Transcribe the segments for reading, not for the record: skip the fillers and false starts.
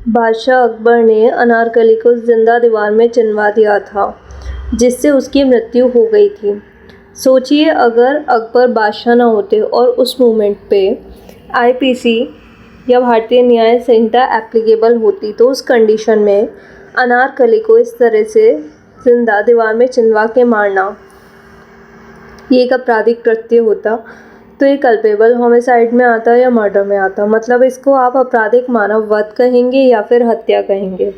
बादशाह अकबर ने अनारकली को जिंदा दीवार में चिनवा दिया था, जिससे उसकी मृत्यु हो गई थी। सोचिए, अगर अकबर बादशाह ना होते और उस मोमेंट पे आईपीसी या भारतीय न्याय संहिता एप्लीकेबल होती, तो उस कंडीशन में अनारकली को इस तरह से जिंदा दीवार में चिनवा के मारना ये एक आपराधिक कृत्य होता। तो ये कल्पेबल होमिसाइड में आता या मर्डर में आता, मतलब इसको आप आपराधिक मानव वध कहेंगे या फिर हत्या कहेंगे।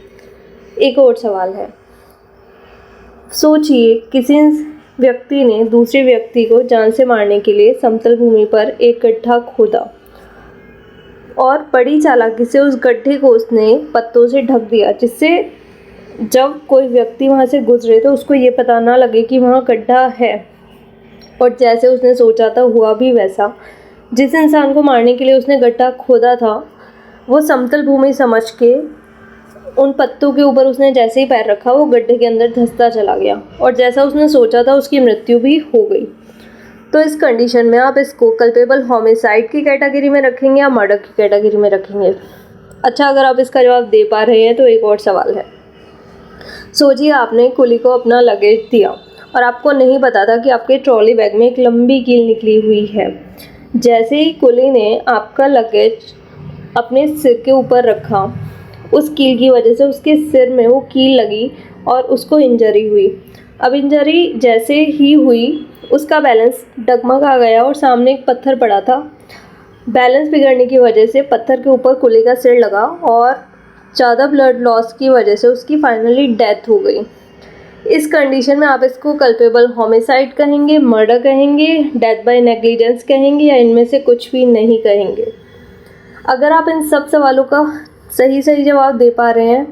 एक और सवाल है, सोचिए किसी व्यक्ति ने दूसरे व्यक्ति को जान से मारने के लिए समतल भूमि पर एक गड्ढा खोदा और बड़ी चालाकी से उस गड्ढे को उसने पत्तों से ढक दिया, जिससे जब कोई व्यक्ति वहाँ से गुजरे तो उसको ये पता ना लगे कि वहाँ गड्ढा है। और जैसे उसने सोचा था हुआ भी वैसा। जिस इंसान को मारने के लिए उसने गड्ढा खोदा था, वो समतल भूमि समझ के उन पत्तों के ऊपर उसने जैसे ही पैर रखा, वो गड्ढे के अंदर धंसता चला गया और जैसा उसने सोचा था उसकी मृत्यु भी हो गई। तो इस कंडीशन में आप इसको कल्पेबल होमिसाइड की कैटेगरी में रखेंगे या मर्डर की कैटेगरी में रखेंगे? अच्छा, अगर आप इसका जवाब दे पा रहे हैं तो एक और सवाल है। सोचिए, आपने कुली को अपना लगेज दिया और आपको नहीं पता था कि आपके ट्रॉली बैग में एक लंबी कील निकली हुई है। जैसे ही कुली ने आपका लगेज अपने सिर के ऊपर रखा, उस कील की वजह से उसके सिर में वो कील लगी और उसको इंजरी हुई। अब इंजरी जैसे ही हुई, उसका बैलेंस डगमगा गया और सामने एक पत्थर पड़ा था। बैलेंस बिगड़ने की वजह से पत्थर के ऊपर कुली का सिर लगा और ज़्यादा ब्लड लॉस की वजह से उसकी फाइनली डेथ हो गई। इस कंडीशन में आप इसको कल्पेबल होमिसाइड कहेंगे, मर्डर कहेंगे, डेथ बाय नेग्लिजेंस कहेंगे या इनमें से कुछ भी नहीं कहेंगे? अगर आप इन सब सवालों का सही जवाब दे पा रहे हैं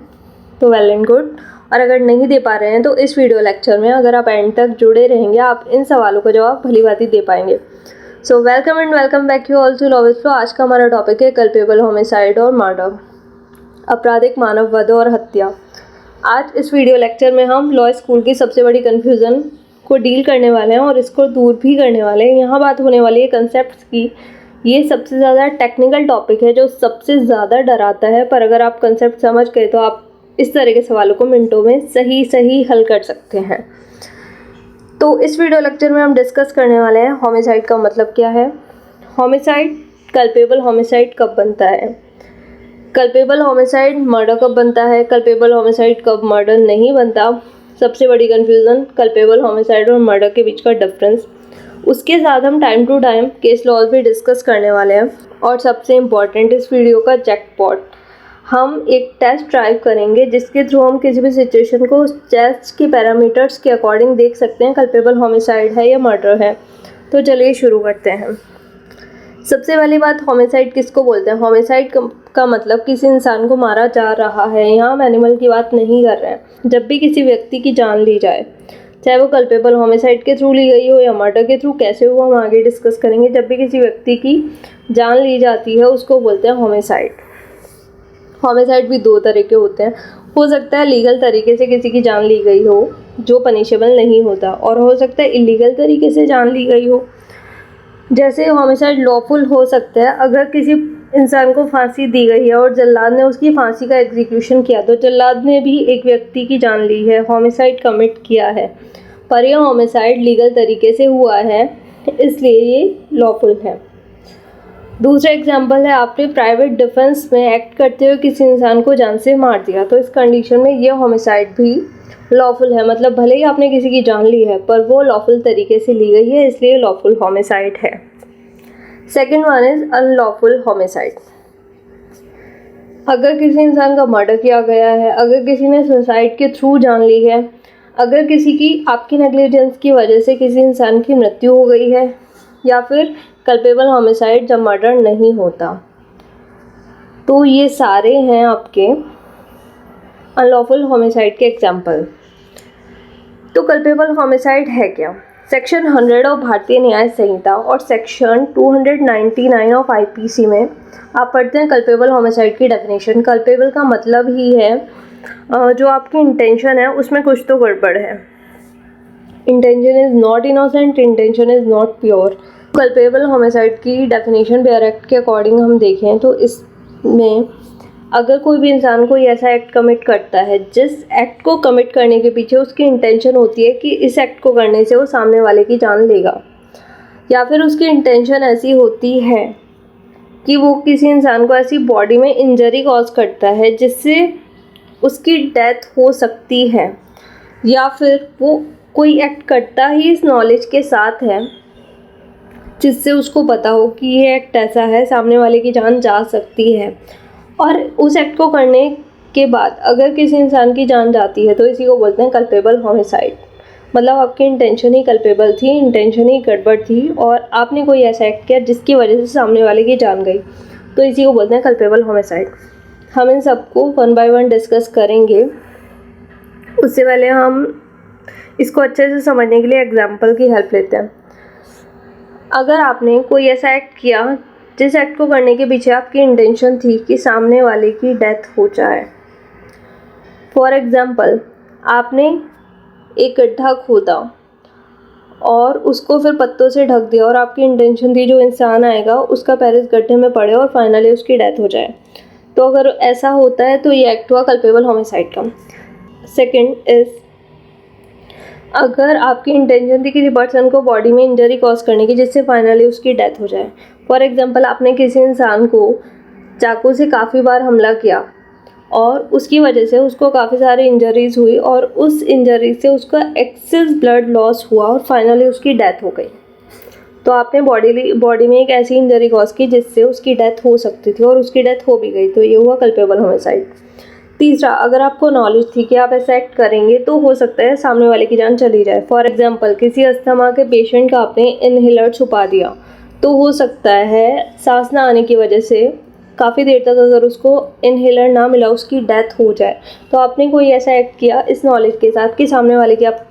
तो वेल एंड गुड, और अगर नहीं दे पा रहे हैं तो इस वीडियो लेक्चर में अगर आप एंड तक जुड़े रहेंगे, आप इन सवालों का जवाब भली भांति दे पाएंगे। So welcome and welcome back you all to law with flow. आज का हमारा टॉपिक है कल्पेबल होमिसाइड और मर्डर, आपराधिक मानव वध और हत्या। आज इस वीडियो लेक्चर में हम लॉ स्कूल की सबसे बड़ी कन्फ्यूज़न को डील करने वाले हैं और इसको दूर भी करने वाले हैं। यहाँ बात होने वाली है कंसेप्ट्स की। ये सबसे ज़्यादा टेक्निकल टॉपिक है जो सबसे ज़्यादा डराता है, पर अगर आप कंसेप्ट समझ गए तो आप इस तरह के सवालों को मिनटों में सही हल कर सकते हैं। तो इस वीडियो लेक्चर में हम डिस्कस करने वाले हैं होमिसाइड का मतलब क्या है, होमिसाइड कल्पेबल होमिसाइड कब बनता है, कल्पेबल होमिसाइड मर्डर कब बनता है, कल्पेबल होमिसाइड कब मर्डर नहीं बनता, सबसे बड़ी कन्फ्यूज़न कल्पेबल होमिसाइड और मर्डर के बीच का डिफरेंस। उसके साथ हम time to time case laws भी डिस्कस करने वाले हैं और सबसे इम्पॉर्टेंट इस वीडियो का जैकपॉट, हम एक टेस्ट ड्राइव करेंगे जिसके थ्रू हम किसी भी सिचुएशन को उस टेस्ट के पैरामीटर्स के अकॉर्डिंग देख सकते हैं कल्पेबल होमिसाइड है या मर्डर है। तो चलिए शुरू करते हैं। सबसे पहली बात, होमिसाइड किसको बोलते हैं? होमिसाइड का मतलब किसी इंसान को मारा जा रहा है। यहाँ हम एनिमल की बात नहीं कर रहे हैं। जब भी किसी व्यक्ति की जान ली जाए, चाहे वो कल्पेबल होमिसाइड के थ्रू ली गई हो या मर्डर के थ्रू, कैसे हो हम आगे डिस्कस करेंगे। जब भी किसी व्यक्ति की जान ली जाती है उसको बोलते हैं होमिसाइड। होमिसाइड भी दो तरह के होते हैं। हो सकता है लीगल तरीके से किसी की जान ली गई हो जो पनिशेबल नहीं होता, और हो सकता है इलीगल तरीके से जान ली गई हो। जैसे होमिसाइड लॉफुल हो सकता है, अगर किसी इंसान को फांसी दी गई है और जल्लाद ने उसकी फांसी का एग्जीक्यूशन किया, तो जल्लाद ने भी एक व्यक्ति की जान ली है, होमिसाइड कमिट किया है, पर यह होमिसाइड लीगल तरीके से हुआ है, इसलिए ये लॉफुल है। दूसरा एग्जाम्पल है, आपने प्राइवेट डिफेंस में एक्ट करते हुए किसी इंसान को जान से मार दिया, तो इस कंडीशन में यह होमिसाइड भी लॉफुल है। मतलब भले ही आपने किसी की जान ली है पर वो लॉफुल तरीके से ली गई है, इसलिए लॉफुल होमिसाइड है। Second one is unlawful homicide. अगर किसी इंसान का मर्डर किया गया है, अगर किसी ने सुसाइड के थ्रू जान ली है, अगर किसी की आपकी नेग्लिजेंस की वजह से किसी इंसान की मृत्यु हो गई है, या फिर कल्पेबल होमिसाइड जब मर्डर नहीं होता, तो ये सारे हैं आपके अनलॉफुल होमिसाइड के एग्जाम्पल। तो कल्पेबल होमिसाइड है क्या? सेक्शन 100 ऑफ भारतीय न्याय संहिता और सेक्शन 299 ऑफ आईपीसी में आप पढ़ते हैं कल्पेबल होमिसाइड की डेफिनेशन। कल्पेबल का मतलब ही है जो आपकी इंटेंशन है उसमें कुछ तो गड़बड़ है। Intention is not innocent, intention is not pure. Culpable homicide की डेफिनेशन बेयर एक्ट के अकॉर्डिंग हम देखें तो इसमें अगर कोई भी इंसान कोई ऐसा एक्ट कमिट करता है जिस एक्ट को कमिट करने के पीछे उसकी इंटेंशन होती है कि इस एक्ट को करने से वो सामने वाले की जान लेगा, या फिर उसकी इंटेंशन ऐसी होती है कि वो किसी इंसान को ऐसी बॉडी में इंजरी कॉज करता है जिससे उसकी डेथ हो सकती है, या फिर वो कोई एक्ट करता ही इस नॉलेज के साथ है जिससे उसको पता हो कि ये एक्ट ऐसा है, सामने वाले की जान जा सकती है, और उस एक्ट को करने के बाद अगर किसी इंसान की जान जाती है तो इसी को बोलते हैं कल्पेबल होमिसाइड। मतलब आपकी इंटेंशन ही कल्पेबल थी, इंटेंशन ही गड़बड़ थी और आपने कोई ऐसा एक्ट किया जिसकी वजह से सामने वाले की जान गई, तो इसी को बोलते हैं कल्पेबल होमिसाइड। हम इन सबको वन बाय वन डिस्कस करेंगे। उससे पहले हम इसको अच्छे से समझने के लिए एग्जाम्पल की हेल्प लेते हैं। अगर आपने कोई ऐसा एक्ट किया जिस एक्ट को करने के पीछे आपकी इंटेंशन थी कि सामने वाले की डेथ हो जाए। फॉर एग्ज़ाम्पल, आपने एक गड्ढा खोदा और उसको फिर पत्तों से ढक दिया और आपकी इंटेंशन थी जो इंसान आएगा उसका पैर इस गड्ढे में पड़े और फाइनली उसकी डेथ हो जाए। तो अगर ऐसा होता है तो ये एक्ट हुआ कल्पेबल होमिसाइड का। सेकेंड इज़, अगर आपकी इंटेंशन थी किसी पर्सन को बॉडी में इंजरी कॉज करने की जिससे फाइनली उसकी डेथ हो जाए। फॉर एग्जांपल, आपने किसी इंसान को चाकू से काफ़ी बार हमला किया और उसकी वजह से उसको काफ़ी सारी इंजरीज हुई और उस इंजरी से उसका एक्सेस ब्लड लॉस हुआ और फाइनली उसकी डेथ हो गई। तो आपने बॉडी में एक ऐसी इंजरी कॉज की जिससे उसकी डेथ हो सकती थी और उसकी डेथ हो भी गई, तो ये हुआ कल्पेबल होमिसाइड। तीसरा, अगर आपको नॉलेज थी कि आप ऐसा एक्ट करेंगे तो हो सकता है सामने वाले की जान चली जाए। फॉर एग्जांपल, किसी अस्थमा के पेशेंट का आपने इनहेलर छुपा दिया, तो हो सकता है सांस ना आने की वजह से काफ़ी देर तक अगर उसको इनहेलर ना मिला उसकी डेथ हो जाए। तो आपने कोई ऐसा एक्ट किया इस नॉलेज के साथ कि सामने वाले की आप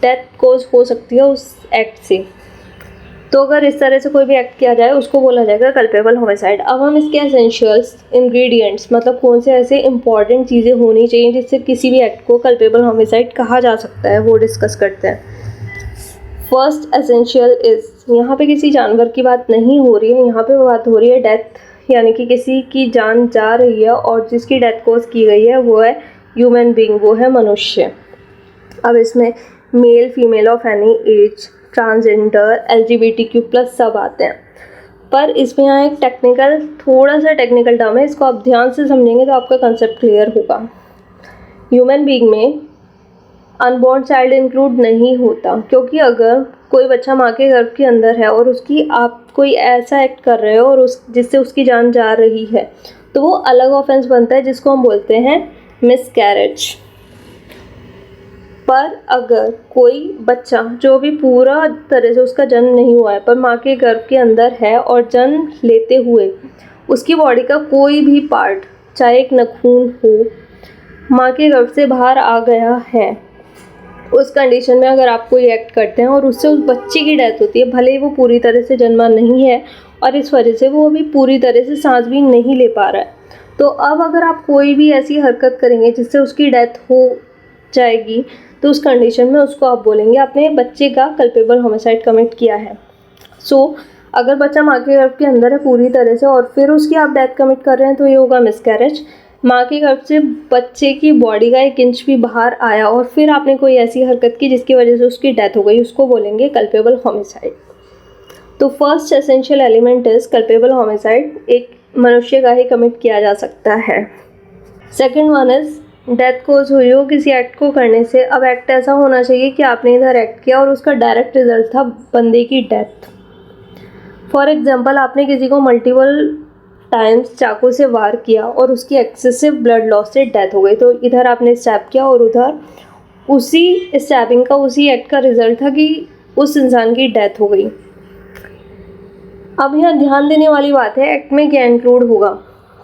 डेथ कोज हो सकती है उस एक्ट से। तो अगर इस तरह से कोई भी एक्ट किया जाए उसको बोला जाएगा कल्पेबल होमिसाइड। अब हम इसके एसेंशियल्स इंग्रेडिएंट्स, मतलब कौन से ऐसे इंपॉर्टेंट चीज़ें होनी चाहिए जिससे किसी भी एक्ट को कल्पेबल होमिसाइड कहा जा सकता है, वो डिस्कस करते हैं। फर्स्ट एसेंशियल इज़, यहाँ पे किसी जानवर की बात नहीं हो रही है, यहाँ पे बात हो रही है डेथ, यानी कि किसी की जान जा रही है और जिसकी डेथ कोज की गई है वो है ह्यूमन बीइंग, वो है मनुष्य। अब इसमें male female of any as, transgender, LGBTQ+ सब आते हैं। पर इसमें यहाँ एक थोड़ा सा टेक्निकल टर्म है, इसको आप ध्यान से समझेंगे तो आपका कंसेप्ट क्लियर होगा। ह्यूमन बीइंग में अनबॉर्न चाइल्ड इंक्लूड नहीं होता, क्योंकि अगर कोई बच्चा माँ के गर्भ के अंदर है और उसकी आप कोई ऐसा एक्ट कर रहे हो और जिससे उसकी जान जा रही है तो वो अलग ऑफेंस बनता है जिसको हम बोलते हैं मिसकैरेज। पर अगर कोई बच्चा जो भी पूरा तरह से उसका जन्म नहीं हुआ है पर माँ के गर्भ के अंदर है और जन्म लेते हुए उसकी बॉडी का कोई भी पार्ट, चाहे एक नाखून हो, माँ के गर्भ से बाहर आ गया है, उस कंडीशन में अगर आप कोई एक्ट करते हैं और उससे उस बच्चे की डेथ होती है, भले ही वो पूरी तरह से जन्मा नहीं है और इस वजह से वो अभी पूरी तरह से सांस भी नहीं ले पा रहा है, तो अब अगर आप कोई भी ऐसी हरकत करेंगे जिससे उसकी डेथ हो जाएगी तो उस कंडीशन में उसको आप बोलेंगे आपने बच्चे का कल्पेबल होमिसाइड कमिट किया है। अगर बच्चा माँ के गर्भ के अंदर है पूरी तरह से और फिर उसकी आप डेथ कमिट कर रहे हैं तो ये होगा मिसकैरेज। माँ के गर्भ से बच्चे की बॉडी का 1 इंच भी बाहर आया और फिर आपने कोई ऐसी हरकत की जिसकी वजह से उसकी डेथ हो गई, उसको बोलेंगे कल्पेबल होमिसाइड। तो first essential element is culpable homicide, एक मनुष्य का ही कमिट किया जा सकता है। सेकेंड वन इज डेथ कोज हुई हो किसी एक्ट को करने से। अब एक्ट ऐसा होना चाहिए कि आपने इधर एक्ट किया और उसका डायरेक्ट रिजल्ट था बंदे की डेथ। फॉर एग्जांपल, आपने किसी को मल्टीपल टाइम्स चाकू से वार किया और उसकी एक्सेसिव ब्लड लॉस से डेथ हो गई, तो इधर आपने स्टैब किया और उधर उसी स्टैबिंग का उसी एक्ट का रिजल्ट था कि उस इंसान की डेथ हो गई। अब यहाँ ध्यान देने वाली बात है एक्ट में क्या इंक्लूड होगा।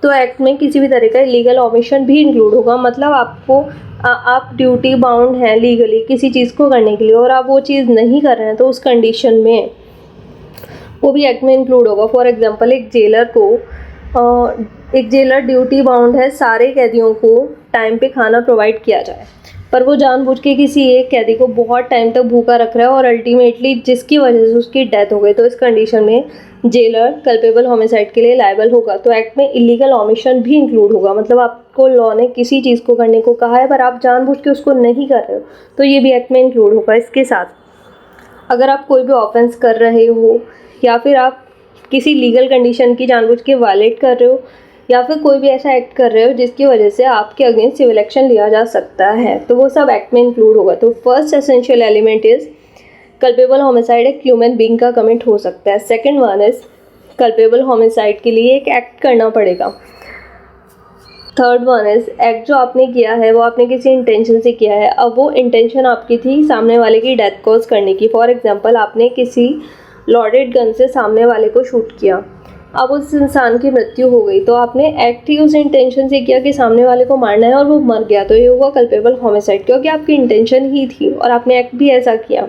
तो एक्ट में किसी भी तरह का लीगल ओमिशन भी इंक्लूड होगा, मतलब आप ड्यूटी बाउंड हैं लीगली किसी चीज़ को करने के लिए और आप वो चीज़ नहीं कर रहे हैं तो उस कंडीशन में वो भी एक्ट में इंक्लूड होगा। फॉर एग्जांपल, एक जेलर ड्यूटी बाउंड है सारे कैदियों को टाइम पे खाना प्रोवाइड किया जाए, पर वो जानबूझ के किसी एक कैदी को बहुत टाइम तक भूखा रख रहा है और अल्टीमेटली जिसकी वजह से उसकी डेथ हो गई, तो इस कंडीशन में जेलर कल्पेबल होमिसाइड के लिए लायबल होगा। तो एक्ट में इलीगल ओमिशन भी इंक्लूड होगा, मतलब आपको लॉ ने किसी चीज़ को करने को कहा है पर आप जानबूझ के उसको नहीं कर रहे हो, तो ये भी एक्ट में इंक्लूड होगा। इसके साथ अगर आप कोई भी ऑफेंस कर रहे हो या फिर आप किसी लीगल कंडीशन की जानबूझ के वायलेट कर रहे हो या फिर कोई भी ऐसा एक्ट कर रहे हो जिसकी वजह से आपके अगेंस्ट सिविल एक्शन लिया जा सकता है, तो वो सब एक्ट में इंक्लूड होगा। तो first essential element is culpable homicide एक ह्यूमन बीइंग का कमिट हो सकता है। Second one is culpable homicide के लिए एक एक्ट करना पड़ेगा। थर्ड वन इज एक्ट जो आपने किया है वो आपने किसी इंटेंशन से किया है। अब वो इंटेंशन आपकी थी सामने वाले की डेथ कॉज करने की। फॉर एग्जांपल आपने किसी लॉडेड गन से सामने वाले को शूट किया, अब उस इंसान की मृत्यु हो गई, तो आपने एक्ट ही उस इंटेंशन से किया कि सामने वाले को मारना है और वो मर गया, तो ये हुआ कल्पेबल होमिसाइड क्योंकि आपकी इंटेंशन ही थी और आपने एक्ट भी ऐसा किया।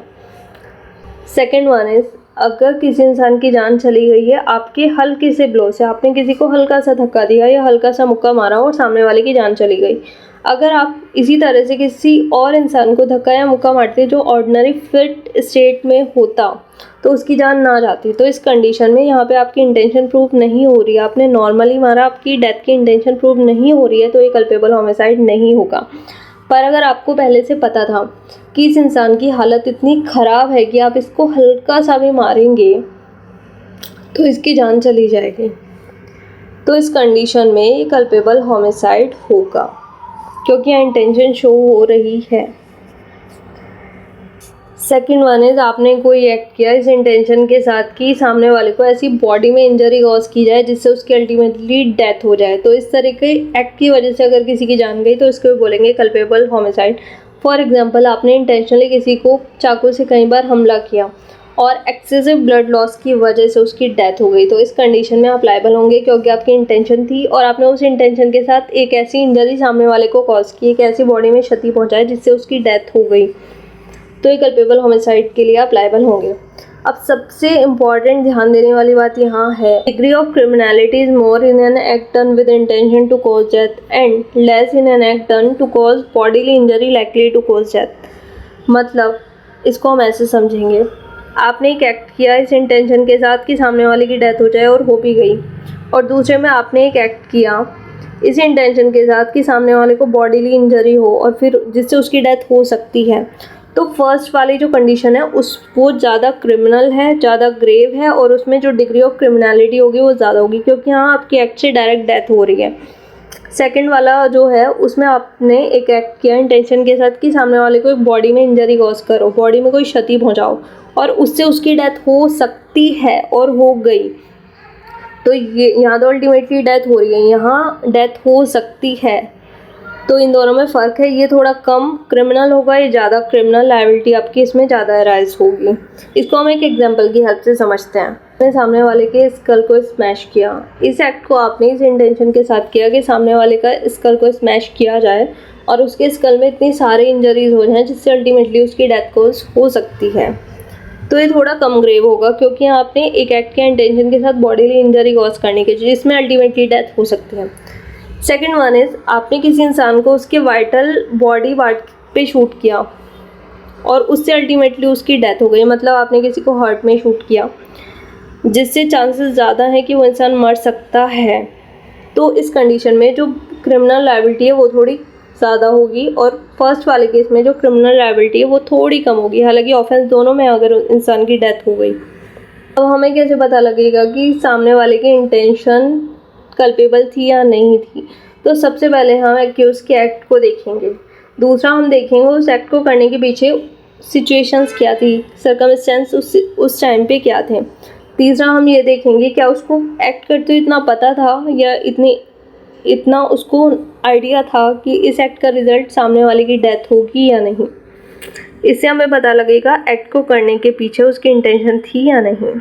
सेकेंड वन इज अगर किसी इंसान की जान चली गई है आपके हल्के से ब्लो से, आपने किसी को हल्का सा धक्का दिया या हल्का सा मुक्का मारा और सामने वाले की जान चली गई, अगर आप इसी तरह से किसी और इंसान को धक्का या मुक्का मारते जो ऑर्डिनरी फिट स्टेट में होता तो उसकी जान ना जाती, तो इस कंडीशन में यहाँ पे आपकी इंटेंशन प्रूव नहीं हो रही है, आपने नॉर्मली मारा, आपकी डेथ की इंटेंशन प्रूव नहीं हो रही है, तो ये कल्पेबल होमिसाइड नहीं होगा। पर अगर आपको पहले से पता था कि इस इंसान की हालत इतनी ख़राब है कि आप इसको हल्का सा भी मारेंगे तो इसकी जान चली जाएगी, तो इस कंडीशन में ये कल्पेबल होमिसाइड होगा क्योंकि यहाँ इंटेंशन शो हो रही है। सेकेंड वन इज आपने कोई एक्ट किया इस इंटेंशन के साथ कि सामने वाले को ऐसी बॉडी में इंजरी कॉज की जाए जिससे उसकी अल्टीमेटली डेथ हो जाए, तो इस तरह के एक्ट की वजह से अगर किसी की जान गई तो इसको बोलेंगे कल्पेबल होमिसाइड। फॉर एग्जांपल आपने इंटेंशनली किसी को चाकू से कई बार हमला किया और एक्सेसिव ब्लड लॉस की वजह से उसकी डेथ हो गई, तो इस कंडीशन में आप लायबल होंगे क्योंकि आपकी इंटेंशन थी और आपने उस इंटेंशन के साथ एक ऐसी इंजरी सामने वाले को कॉज की, एक ऐसी बॉडी में क्षति पहुँचाई जिससे उसकी डेथ हो गई, तो ये कल्पेबल होमिसाइड के लिए आप लायबल होंगे। अब सबसे इम्पॉर्टेंट ध्यान देने वाली बात यहाँ है, degree of criminality is more in an act done with intention to cause death and less in an act done to cause bodily injury likely to cause death. मतलब इसको हम ऐसे समझेंगे, आपने एक एक्ट किया इस इंटेंशन के साथ कि सामने वाले की डेथ हो जाए और हो भी गई, और दूसरे में आपने एक एक्ट किया इस इंटेंशन के साथ कि सामने वाले को बॉडीली इंजरी हो और फिर जिससे उसकी डेथ हो सकती है, तो फर्स्ट वाली जो कंडीशन है वो ज़्यादा क्रिमिनल है, ज़्यादा ग्रेव है और उसमें जो डिग्री ऑफ क्रिमिनलिटी होगी वो ज़्यादा होगी क्योंकि यहाँ आपकी एक्ट से डायरेक्ट डेथ हो रही है। सेकंड वाला जो है उसमें आपने एक एक्ट किया इंटेंशन के साथ कि सामने वाले को एक बॉडी में इंजरी कॉज करो, बॉडी में कोई क्षति पहुँचाओ और उससे उसकी डेथ हो सकती है और हो गई, तो ये यहाँ तो अल्टीमेटली डेथ हो रही है, यहाँ डेथ हो सकती है, तो इन दोनों में फ़र्क है। ये थोड़ा कम क्रिमिनल होगा, ये ज़्यादा क्रिमिनल लायबिलिटी आपकी इसमें ज़्यादा राइज होगी। इसको हम एक एग्जांपल की हेल्प से समझते हैं। आपने सामने वाले के स्कल को स्मैश किया, इस एक्ट को आपने इस इंटेंशन के साथ किया कि सामने वाले का स्कल को स्मैश किया जाए और उसके स्कल में इतनी सारी इंजरीज हो जाएँ जिससे अल्टीमेटली उसकी डेथ कॉज हो सकती है, तो ये थोड़ा कम ग्रेव होगा क्योंकि आपने एक एक्ट के इंटेंशन के साथ बॉडीली इंजरी कॉज करने के जिसमें अल्टीमेटली डेथ हो सकती है। सेकेंड वन इज़ आपने किसी इंसान को उसके वाइटल बॉडी पार्ट पे शूट किया और उससे अल्टीमेटली उसकी डेथ हो गई, मतलब आपने किसी को हार्ट में शूट किया जिससे चांसेस ज़्यादा है कि वो इंसान मर सकता है, तो इस कंडीशन में जो क्रिमिनल लायबिलिटी है वो थोड़ी ज़्यादा होगी और फर्स्ट वाले केस में जो क्रिमिनल लायबिलिटी है वो थोड़ी कम होगी, हालांकि ऑफेंस दोनों में अगर इंसान की डेथ हो गई। अब हमें कैसे पता लगेगा कि सामने वाले की इंटेंशन कल्पेबल थी या नहीं थी, तो सबसे पहले हम एक्यूज के एक्ट को देखेंगे, दूसरा हम देखेंगे उस एक्ट को करने के पीछे सिचुएशंस क्या थी, सर्कमस्टेंस उस टाइम पे क्या थे, तीसरा हम ये देखेंगे क्या उसको एक्ट करते हुए इतना पता था या इतना उसको आइडिया था कि इस एक्ट का रिजल्ट सामने वाले की डेथ होगी या नहीं। इससे हमें पता लगेगा एक्ट को करने के पीछे उसकी इंटेंशन थी या नहीं।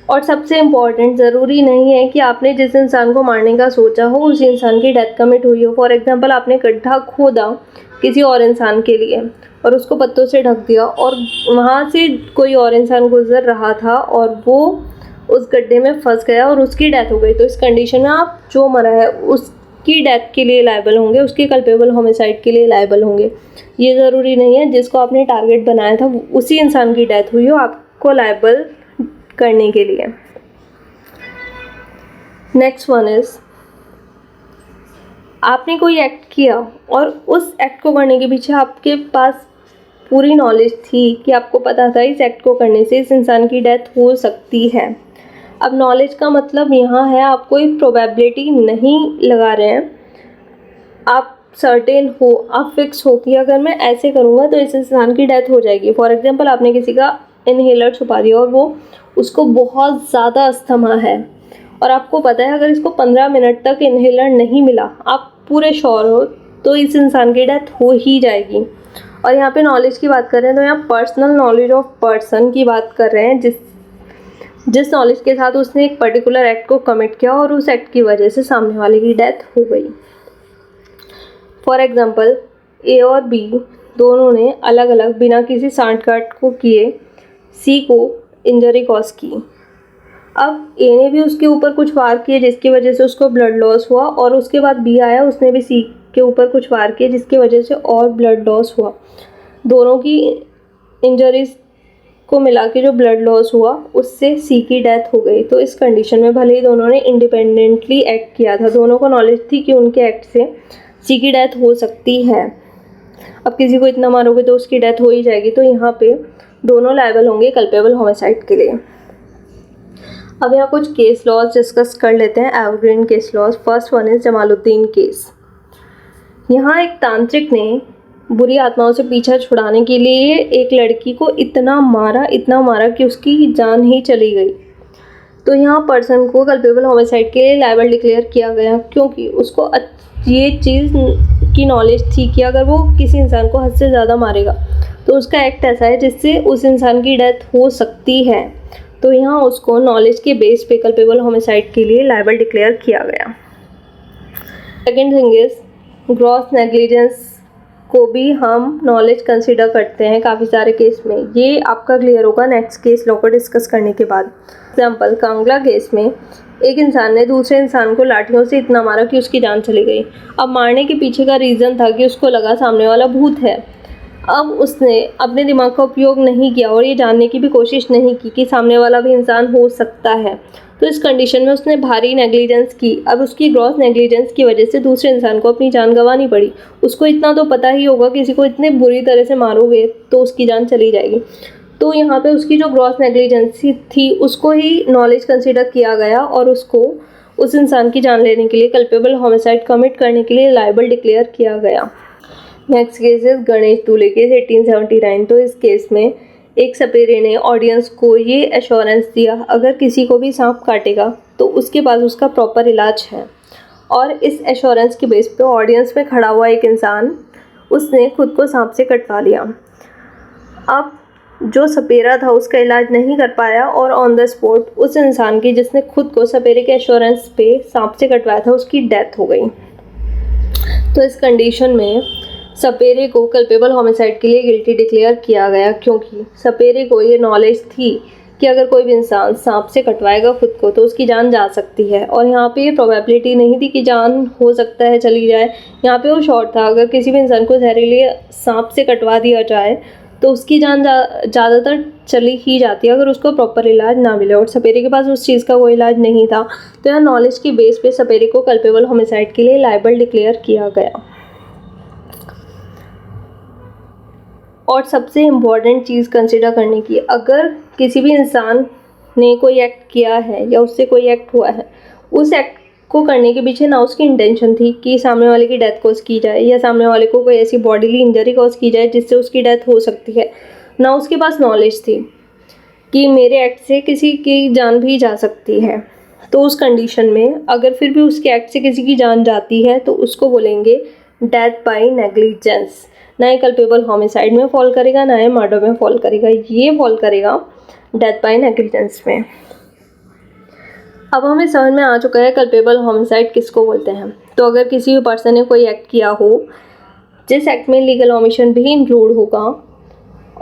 और सबसे इम्पॉर्टेंट, ज़रूरी नहीं है कि आपने जिस इंसान को मारने का सोचा हो उस इंसान की डेथ कमिट हुई हो। फॉर एग्जांपल आपने गड्ढा खोदा किसी और इंसान के लिए और उसको पत्तों से ढक दिया और वहाँ से कोई और इंसान गुजर रहा था और वो उस गड्ढे में फंस गया और उसकी डेथ हो गई, तो इस कंडीशन में आप जो मरा है उसकी उसकी डेथ के लिए लायबल होंगे, उसके कल्पेबल होमिसाइड के लिए लायबल होंगे। ये ज़रूरी नहीं है जिसको आपने टारगेट बनाया था उसी इंसान की डेथ हुई हो आपको लायबल करने के लिए। नेक्स्ट वन इज़, आपने कोई एक्ट किया और उस एक्ट को करने के पीछे आपके पास पूरी नॉलेज थी कि आपको पता था इस एक्ट को करने से इस इंसान की डेथ हो सकती है। अब नॉलेज का मतलब यहाँ है आप कोई प्रोबेबिलिटी नहीं लगा रहे हैं, आप सर्टेन हो, आप फिक्स हो कि अगर मैं ऐसे करूँगा तो इस इंसान की डेथ हो जाएगी। फॉर एग्जांपल आपने किसी का इनहेलर छुपा दिया और वो उसको बहुत ज़्यादा अस्थमा है और आपको पता है अगर इसको 15 मिनट तक इनहेलर नहीं मिला, आप पूरे श्योर हो तो इस इंसान की डेथ हो ही जाएगी। और यहाँ पे नॉलेज की बात कर रहे हैं तो यहाँ पर्सनल नॉलेज ऑफ पर्सन की बात कर रहे हैं, जिस नॉलेज के साथ उसने एक पर्टिकुलर एक्ट को कमिट किया और उस एक्ट की वजह से सामने वाले की डेथ हो गई। फॉर एग्जाम्पल ए और बी दोनों ने अलग अलग बिना किसी सांठ-गांठ को किए सी को इंजरी कॉज की। अब ए ने भी उसके ऊपर कुछ वार किए जिसकी वजह से उसको ब्लड लॉस हुआ और उसके बाद बी आया, उसने भी सी के ऊपर कुछ वार किए जिसकी वजह से और ब्लड लॉस हुआ। दोनों की इंजरीज को मिला के जो ब्लड लॉस हुआ उससे सी की डेथ हो गई। तो इस कंडीशन में भले ही दोनों ने इंडिपेंडेंटली एक्ट किया था, दोनों को नॉलेज थी कि उनके एक्ट से सी की डेथ हो सकती है। अब किसी को इतना मारोगे तो उसकी डेथ हो ही जाएगी, तो यहाँ पे दोनों लायबल होंगे कल्पेबल होमिसाइड के लिए। अब यहाँ कुछ केस लॉज डिस्कस कर लेते हैं, evergreen case laws. First one is Jamaluddin case. यहाँ एक तांत्रिक ने बुरी आत्माओं से पीछा छुड़ाने के लिए एक लड़की को इतना मारा कि उसकी जान ही चली गई। तो यहाँ पर्सन को कल्पेबल होमिसाइड के लिए लायबल डिक्लेयर किया गया क्योंकि उसको ये चीज़ की नॉलेज थी कि अगर वो किसी इंसान को हद से ज़्यादा मारेगा तो उसका एक्ट ऐसा है जिससे उस इंसान की डेथ हो सकती है। तो यहाँ उसको नॉलेज के बेस पे कल्पेबल होमिसाइड के लिए लायबल डिक्लेयर किया गया। Second thing is gross negligence को भी हम नॉलेज कंसिडर करते हैं काफ़ी सारे केस में। ये आपका क्लियर होगा नेक्स्ट केस लॉ को डिस्कस करने के बाद। एग्जाम्पल, कांगला केस में एक इंसान ने दूसरे इंसान को लाठियों से इतना मारा कि उसकी जान चली गई। अब मारने के पीछे का रीज़न था कि उसको लगा सामने वाला भूत है। अब उसने अपने दिमाग का उपयोग नहीं किया और ये जानने की भी कोशिश नहीं की कि सामने वाला भी इंसान हो सकता है। तो इस कंडीशन में उसने भारी नेग्लिजेंस की। अब उसकी ग्रॉस नेग्लिजेंस की वजह से दूसरे इंसान को अपनी जान गंवानी पड़ी। उसको इतना तो पता ही होगा किसी को इतने बुरी तरह से मारोगे तो उसकी जान चली जाएगी। तो यहाँ पे उसकी जो ग्रॉस नेग्लिजेंस थी उसको ही नॉलेज कंसिडर किया गया और उसको उस इंसान की जान लेने के लिए कल्पेबल होमिसाइड कमिट करने के लिए लायबल डिक्लेयर किया गया। Next case is Ganesh Dule case 1879। तो इस केस में एक सपेरे ने ऑडियंस को ये एश्योरेंस दिया अगर किसी को भी सांप काटेगा तो उसके पास उसका प्रॉपर इलाज है। और इस एश्योरेंस के बेस पे ऑडियंस में खड़ा हुआ एक इंसान उसने खुद को सांप से कटवा लिया। अब जो सपेरा था उसका इलाज नहीं कर पाया और ऑन द स्पॉट उस इंसान की जिसने खुद को सपेरे के एश्योरेंस पे सांप से कटवाया था उसकी डेथ हो गई। तो इस कंडीशन में सपेरे को कल्पेबल होमिसाइड के लिए गिल्टी डिक्लेयर किया गया क्योंकि सपेरे को ये नॉलेज थी कि अगर कोई भी इंसान सांप से कटवाएगा खुद को तो उसकी जान जा सकती है। और यहाँ पे ये प्रोबेबिलिटी नहीं थी कि जान हो सकता है चली जाए, यहाँ पे वो शॉर्ट था। अगर किसी भी इंसान को जहरीले सांप से कटवा दिया जाए तो उसकी जान ज़्यादातर चली ही जाती है अगर उसको प्रॉपर इलाज ना मिले, और सपेरे के पास उस चीज़ का कोई इलाज नहीं था। तो यहाँ नॉलेज की बेस पे सपेरे को कल्पेबल होमिसाइड के लिए लायबल डिक्लेयर किया गया। और सबसे इम्पॉर्टेंट चीज़ कंसिडर करने की, अगर किसी भी इंसान ने कोई एक्ट किया है या उससे कोई एक्ट हुआ है, उस एक्ट को करने के पीछे ना उसकी इंटेंशन थी कि सामने वाले की डेथ कॉज की जाए या सामने वाले को कोई ऐसी बॉडीली इंजरी कॉज की जाए जिससे उसकी डेथ हो सकती है, ना उसके पास नॉलेज थी कि मेरे एक्ट से किसी की जान भी जा सकती है। तो उस कंडीशन में अगर फिर भी उसके एक्ट से किसी की जान जाती है तो उसको बोलेंगे डेथ बाय नेग्लिजेंस। ना ही कल्पेबल होमिसाइड में फॉल करेगा, ना ही मर्डर में फॉल करेगा, ये फॉल करेगा डेथ बाय नेग्लिजेंस में। अब हमें समझ में आ चुका है कल्पेबल होमिसाइड किसको बोलते हैं। तो अगर किसी भी पर्सन ने कोई एक्ट किया हो जिस एक्ट में लीगल ओमिशन भी इंक्लूड होगा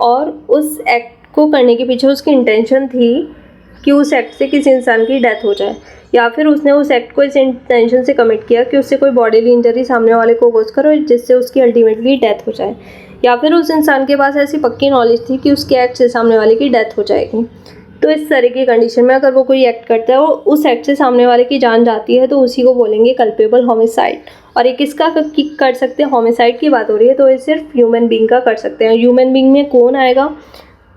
और उस एक्ट को करने के पीछे उसकी इंटेंशन थी कि उस एक्ट से किसी इंसान की डेथ हो जाए, या फिर उसने उस एक्ट को इस इंटेंशन से कमिट किया कि उससे कोई बॉडीली इंजरी सामने वाले को कॉज करो जिससे उसकी अल्टीमेटली डेथ हो जाए, या फिर उस इंसान के पास ऐसी पक्की नॉलेज थी कि उसके एक्ट से सामने वाले की डेथ हो जाएगी। तो इस तरह की कंडीशन में अगर वो कोई एक्ट करता है और उस एक्ट से सामने वाले की जान जाती है तो उसी को बोलेंगे कल्पेबल होमिसाइड। और ये किसका कर सकते हैं, होमिसाइड की बात हो रही है तो ये सिर्फ ह्यूमन बीइंग का कर सकते हैं। ह्यूमन बीइंग में कौन आएगा,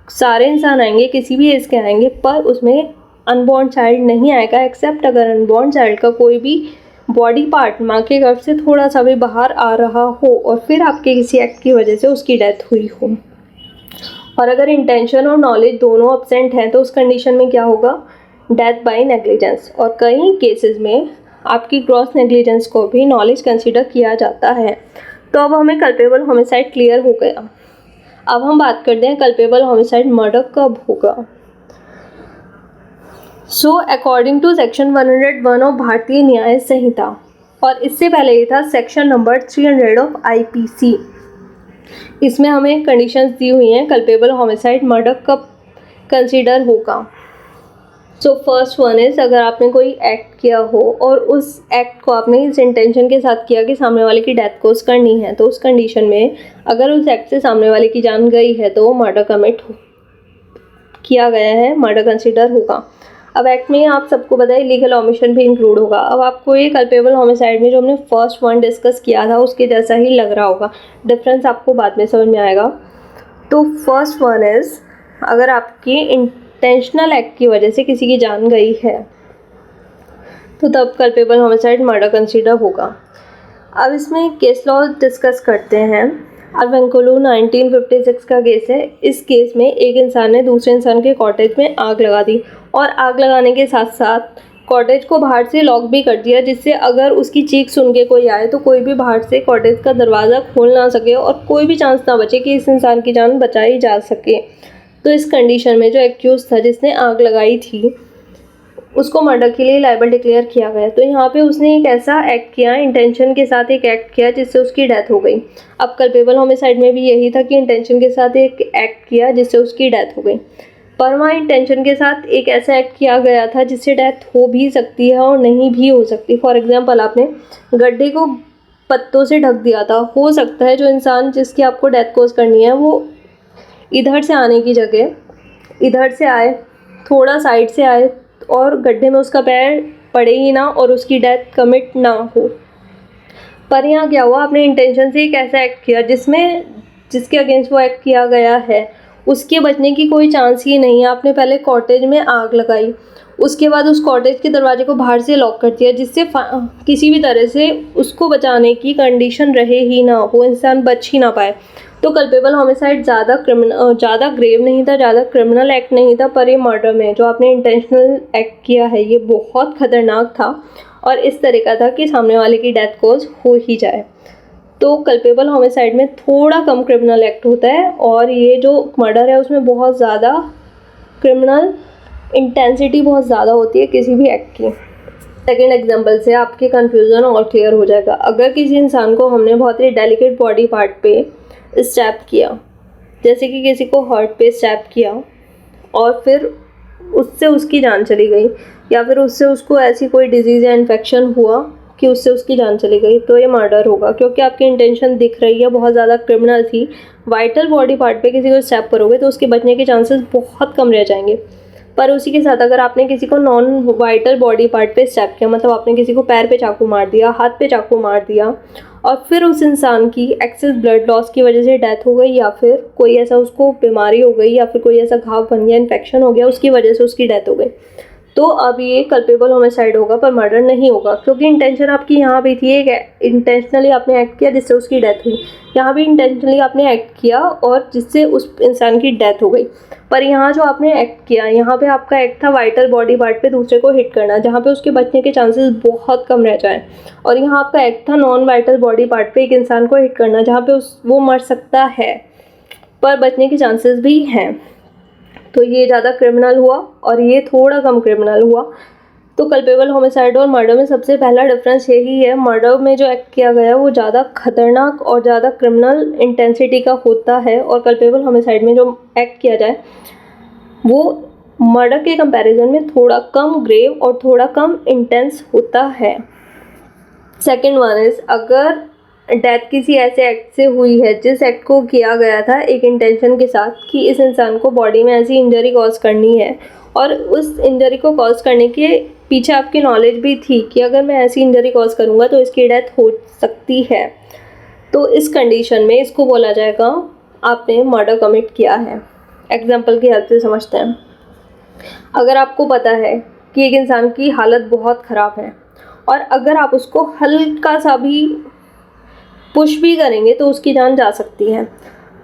सारे इंसान आएंगे, किसी भी एज के आएंगे, पर उसमें अनबॉर्न चाइल्ड नहीं आएगा, एक्सेप्ट अगर अनबॉर्न चाइल्ड का कोई भी बॉडी पार्ट माँ के गर्भ से थोड़ा सा भी बाहर आ रहा हो और फिर आपके किसी एक्ट की वजह से उसकी डेथ हुई हो। और अगर इंटेंशन और नॉलेज दोनों एब्सेंट हैं तो उस कंडीशन में क्या होगा, डेथ बाय नेग्लिजेंस। और कई केसेस में आपकी ग्रॉस नेग्लिजेंस को भी नॉलेज कंसीडर किया जाता है। तो अब हमें कल्पेबल होमिसाइड क्लियर हो गया। अब हम बात करते हैं कल्पेबल होमिसाइड मर्डर कब होगा। So according to section 101 of Bharatiya Nyaya संहिता, और इससे पहले ये था सेक्शन नंबर 300 ऑफ IPC, इसमें हमें कंडीशंस दी हुई हैं कल्पेबल होमिसाइड मर्डर कब कंसीडर होगा। सो फर्स्ट वन इज़, अगर आपने कोई एक्ट किया हो और उस एक्ट को आपने इस इंटेंशन के साथ किया कि सामने वाले की डेथ कोज करनी है, तो उस कंडीशन में अगर उस एक्ट से सामने वाले की जान गई है तो मर्डर कमिट किया गया है, मर्डर कंसीडर होगा। अब एक्ट में आप सबको पता है लीगल ओमिशन भी इंक्लूड होगा। अब आपको ये कल्पेबल होमिसाइड में जो हमने फर्स्ट वन डिस्कस किया था उसके जैसा ही लग रहा होगा, डिफरेंस आपको बाद में समझ में आएगा। तो फर्स्ट वन इज़, अगर आपकी इंटेंशनल एक्ट की वजह से किसी की जान गई है तो तब कल्पेबल होमिसाइड मर्डर कंसीडर होगा। अब इसमें केस लॉ डिस्कस करते हैं। अरवेंकोलू 1956 का केस है। इस केस में एक इंसान ने दूसरे इंसान के कॉटेज में आग लगा दी और आग लगाने के साथ साथ कॉटेज को बाहर से लॉक भी कर दिया, जिससे अगर उसकी चीख सुन के कोई आए तो कोई भी बाहर से कॉटेज का दरवाज़ा खोल ना सके और कोई भी चांस ना बचे कि इस इंसान की जान बचाई जा सके। तो इस कंडीशन में जो एक्यूज था जिसने आग लगाई थी उसको मर्डर के लिए लायबल डिक्लेयर किया गया। तो यहाँ पे उसने एक ऐसा एक्ट किया, इंटेंशन के साथ एक एक्ट किया जिससे उसकी डेथ हो गई। अब कल्पेबल होमिसाइड में भी यही था कि इंटेंशन के साथ एक एक्ट किया जिससे उसकी डेथ हो गई, पर वहाँ इंटेंशन के साथ एक ऐसा एक्ट किया गया था जिससे डेथ हो भी सकती है और नहीं भी हो सकती। फॉर एग्जाम्पल, आपने गड्ढे को पत्तों से ढक दिया था, हो सकता है जो इंसान जिसकी आपको डेथ कोज करनी है वो इधर से आने की जगह इधर से आए, थोड़ा साइड से आए और गड्ढे में उसका पैर पड़े ही ना और उसकी डेथ कमिट ना हो। पर यहाँ क्या हुआ, आपने इंटेंशन से एक ऐसा एक्ट किया जिसके अगेंस्ट वो एक्ट किया गया है उसके बचने की कोई चांस ही नहीं है। आपने पहले कॉटेज में आग लगाई, उसके बाद उस कॉटेज के दरवाजे को बाहर से लॉक कर दिया जिससे किसी भी तरह से उसको बचाने की कंडीशन रहे ही ना, वो इंसान बच ही ना पाए। तो कल्पेबल होमिसाइड ज़्यादा ग्रेव नहीं था, ज़्यादा क्रिमिनल एक्ट नहीं था, पर ये मर्डर में जो आपने इंटेंशनल एक्ट किया है ये बहुत ख़तरनाक था और इस तरह का था कि सामने वाले की डेथ कोज हो ही जाए। तो कल्पेबल होमिसाइड में थोड़ा कम क्रिमिनल एक्ट होता है और ये जो मर्डर है उसमें बहुत ज़्यादा क्रिमिनल इंटेंसिटी बहुत ज़्यादा होती है किसी भी एक्ट की। सेकेंड एग्जांपल से आपके कन्फ्यूज़न और क्लियर हो जाएगा। अगर किसी इंसान को हमने बहुत ही डेलिकेट बॉडी पार्ट पे स्टैब किया, जैसे कि किसी को हार्ट पे स्टैब किया और फिर उससे उसकी जान चली गई, या फिर उससे उसको ऐसी कोई डिजीज़ या इन्फेक्शन हुआ कि उससे उसकी जान चली गई, तो ये मर्डर होगा क्योंकि आपकी इंटेंशन दिख रही है बहुत ज़्यादा क्रिमिनल थी। वाइटल बॉडी पार्ट पे किसी को स्टैब करोगे तो उसके बचने के चांसेस बहुत कम रह जाएंगे। पर उसी के साथ अगर आपने किसी को नॉन वाइटल बॉडी पार्ट पे स्टैब किया, मतलब आपने किसी को पैर पे चाकू मार दिया, हाथ पे चाकू मार दिया और फिर उस इंसान की एक्सेस ब्लड लॉस की वजह से डेथ हो गई, या फिर कोई ऐसा उसको बीमारी हो गई, या फिर कोई ऐसा घाव बन गया, इन्फेक्शन हो गया, उसकी वजह से उसकी डेथ हो गई, तो अब ये कल्पेबल होमिसाइड होगा पर मर्डर नहीं होगा क्योंकि इंटेंशन आपकी यहाँ भी थी, एक इंटेंशनली आपने एक्ट किया जिससे उसकी डेथ हुई। यहाँ भी इंटेंशनली आपने एक्ट किया और जिससे उस इंसान की डेथ हो गई। पर यहाँ जो आपने एक्ट किया, यहाँ पे आपका एक्ट था वाइटल बॉडी पार्ट पे दूसरे को हिट करना, जहाँ पे उसके बचने के चांसेस बहुत कम रह जाएं, और यहाँ आपका एक्ट था नॉन वाइटल बॉडी पार्ट पे एक इंसान को हिट करना जहाँ पे वो मर सकता है पर बचने के चांसेस भी हैं। तो ये ज़्यादा क्रिमिनल हुआ और ये थोड़ा कम क्रिमिनल हुआ। तो कल्पेबल होमिसाइड और मर्डर में सबसे पहला डिफरेंस यही है, मर्डर में जो एक्ट किया गया वो ज़्यादा खतरनाक और ज़्यादा क्रिमिनल इंटेंसिटी का होता है, और कल्पेबल होमिसाइड में जो एक्ट किया जाए वो मर्डर के कंपैरिजन में थोड़ा कम ग्रेव और थोड़ा कम इंटेंस होता है। सेकेंड वन इज, अगर डेथ किसी ऐसे एक्ट से हुई है जिस एक्ट को किया गया था एक इंटेंशन के साथ कि इस इंसान को बॉडी में ऐसी इंजरी कॉज करनी है और उस इंजरी को कॉज करने के पीछे आपकी नॉलेज भी थी कि अगर मैं ऐसी इंजरी कॉज करूँगा तो इसकी डेथ हो सकती है, तो इस कंडीशन में इसको बोला जाएगा आपने मर्डर कमिट किया है। एग्जाम्पल की हेल्प से समझते हैं। अगर आपको पता है कि एक इंसान की हालत बहुत ख़राब है और अगर आप उसको हल्का सा भी पुश भी करेंगे तो उसकी जान जा सकती है,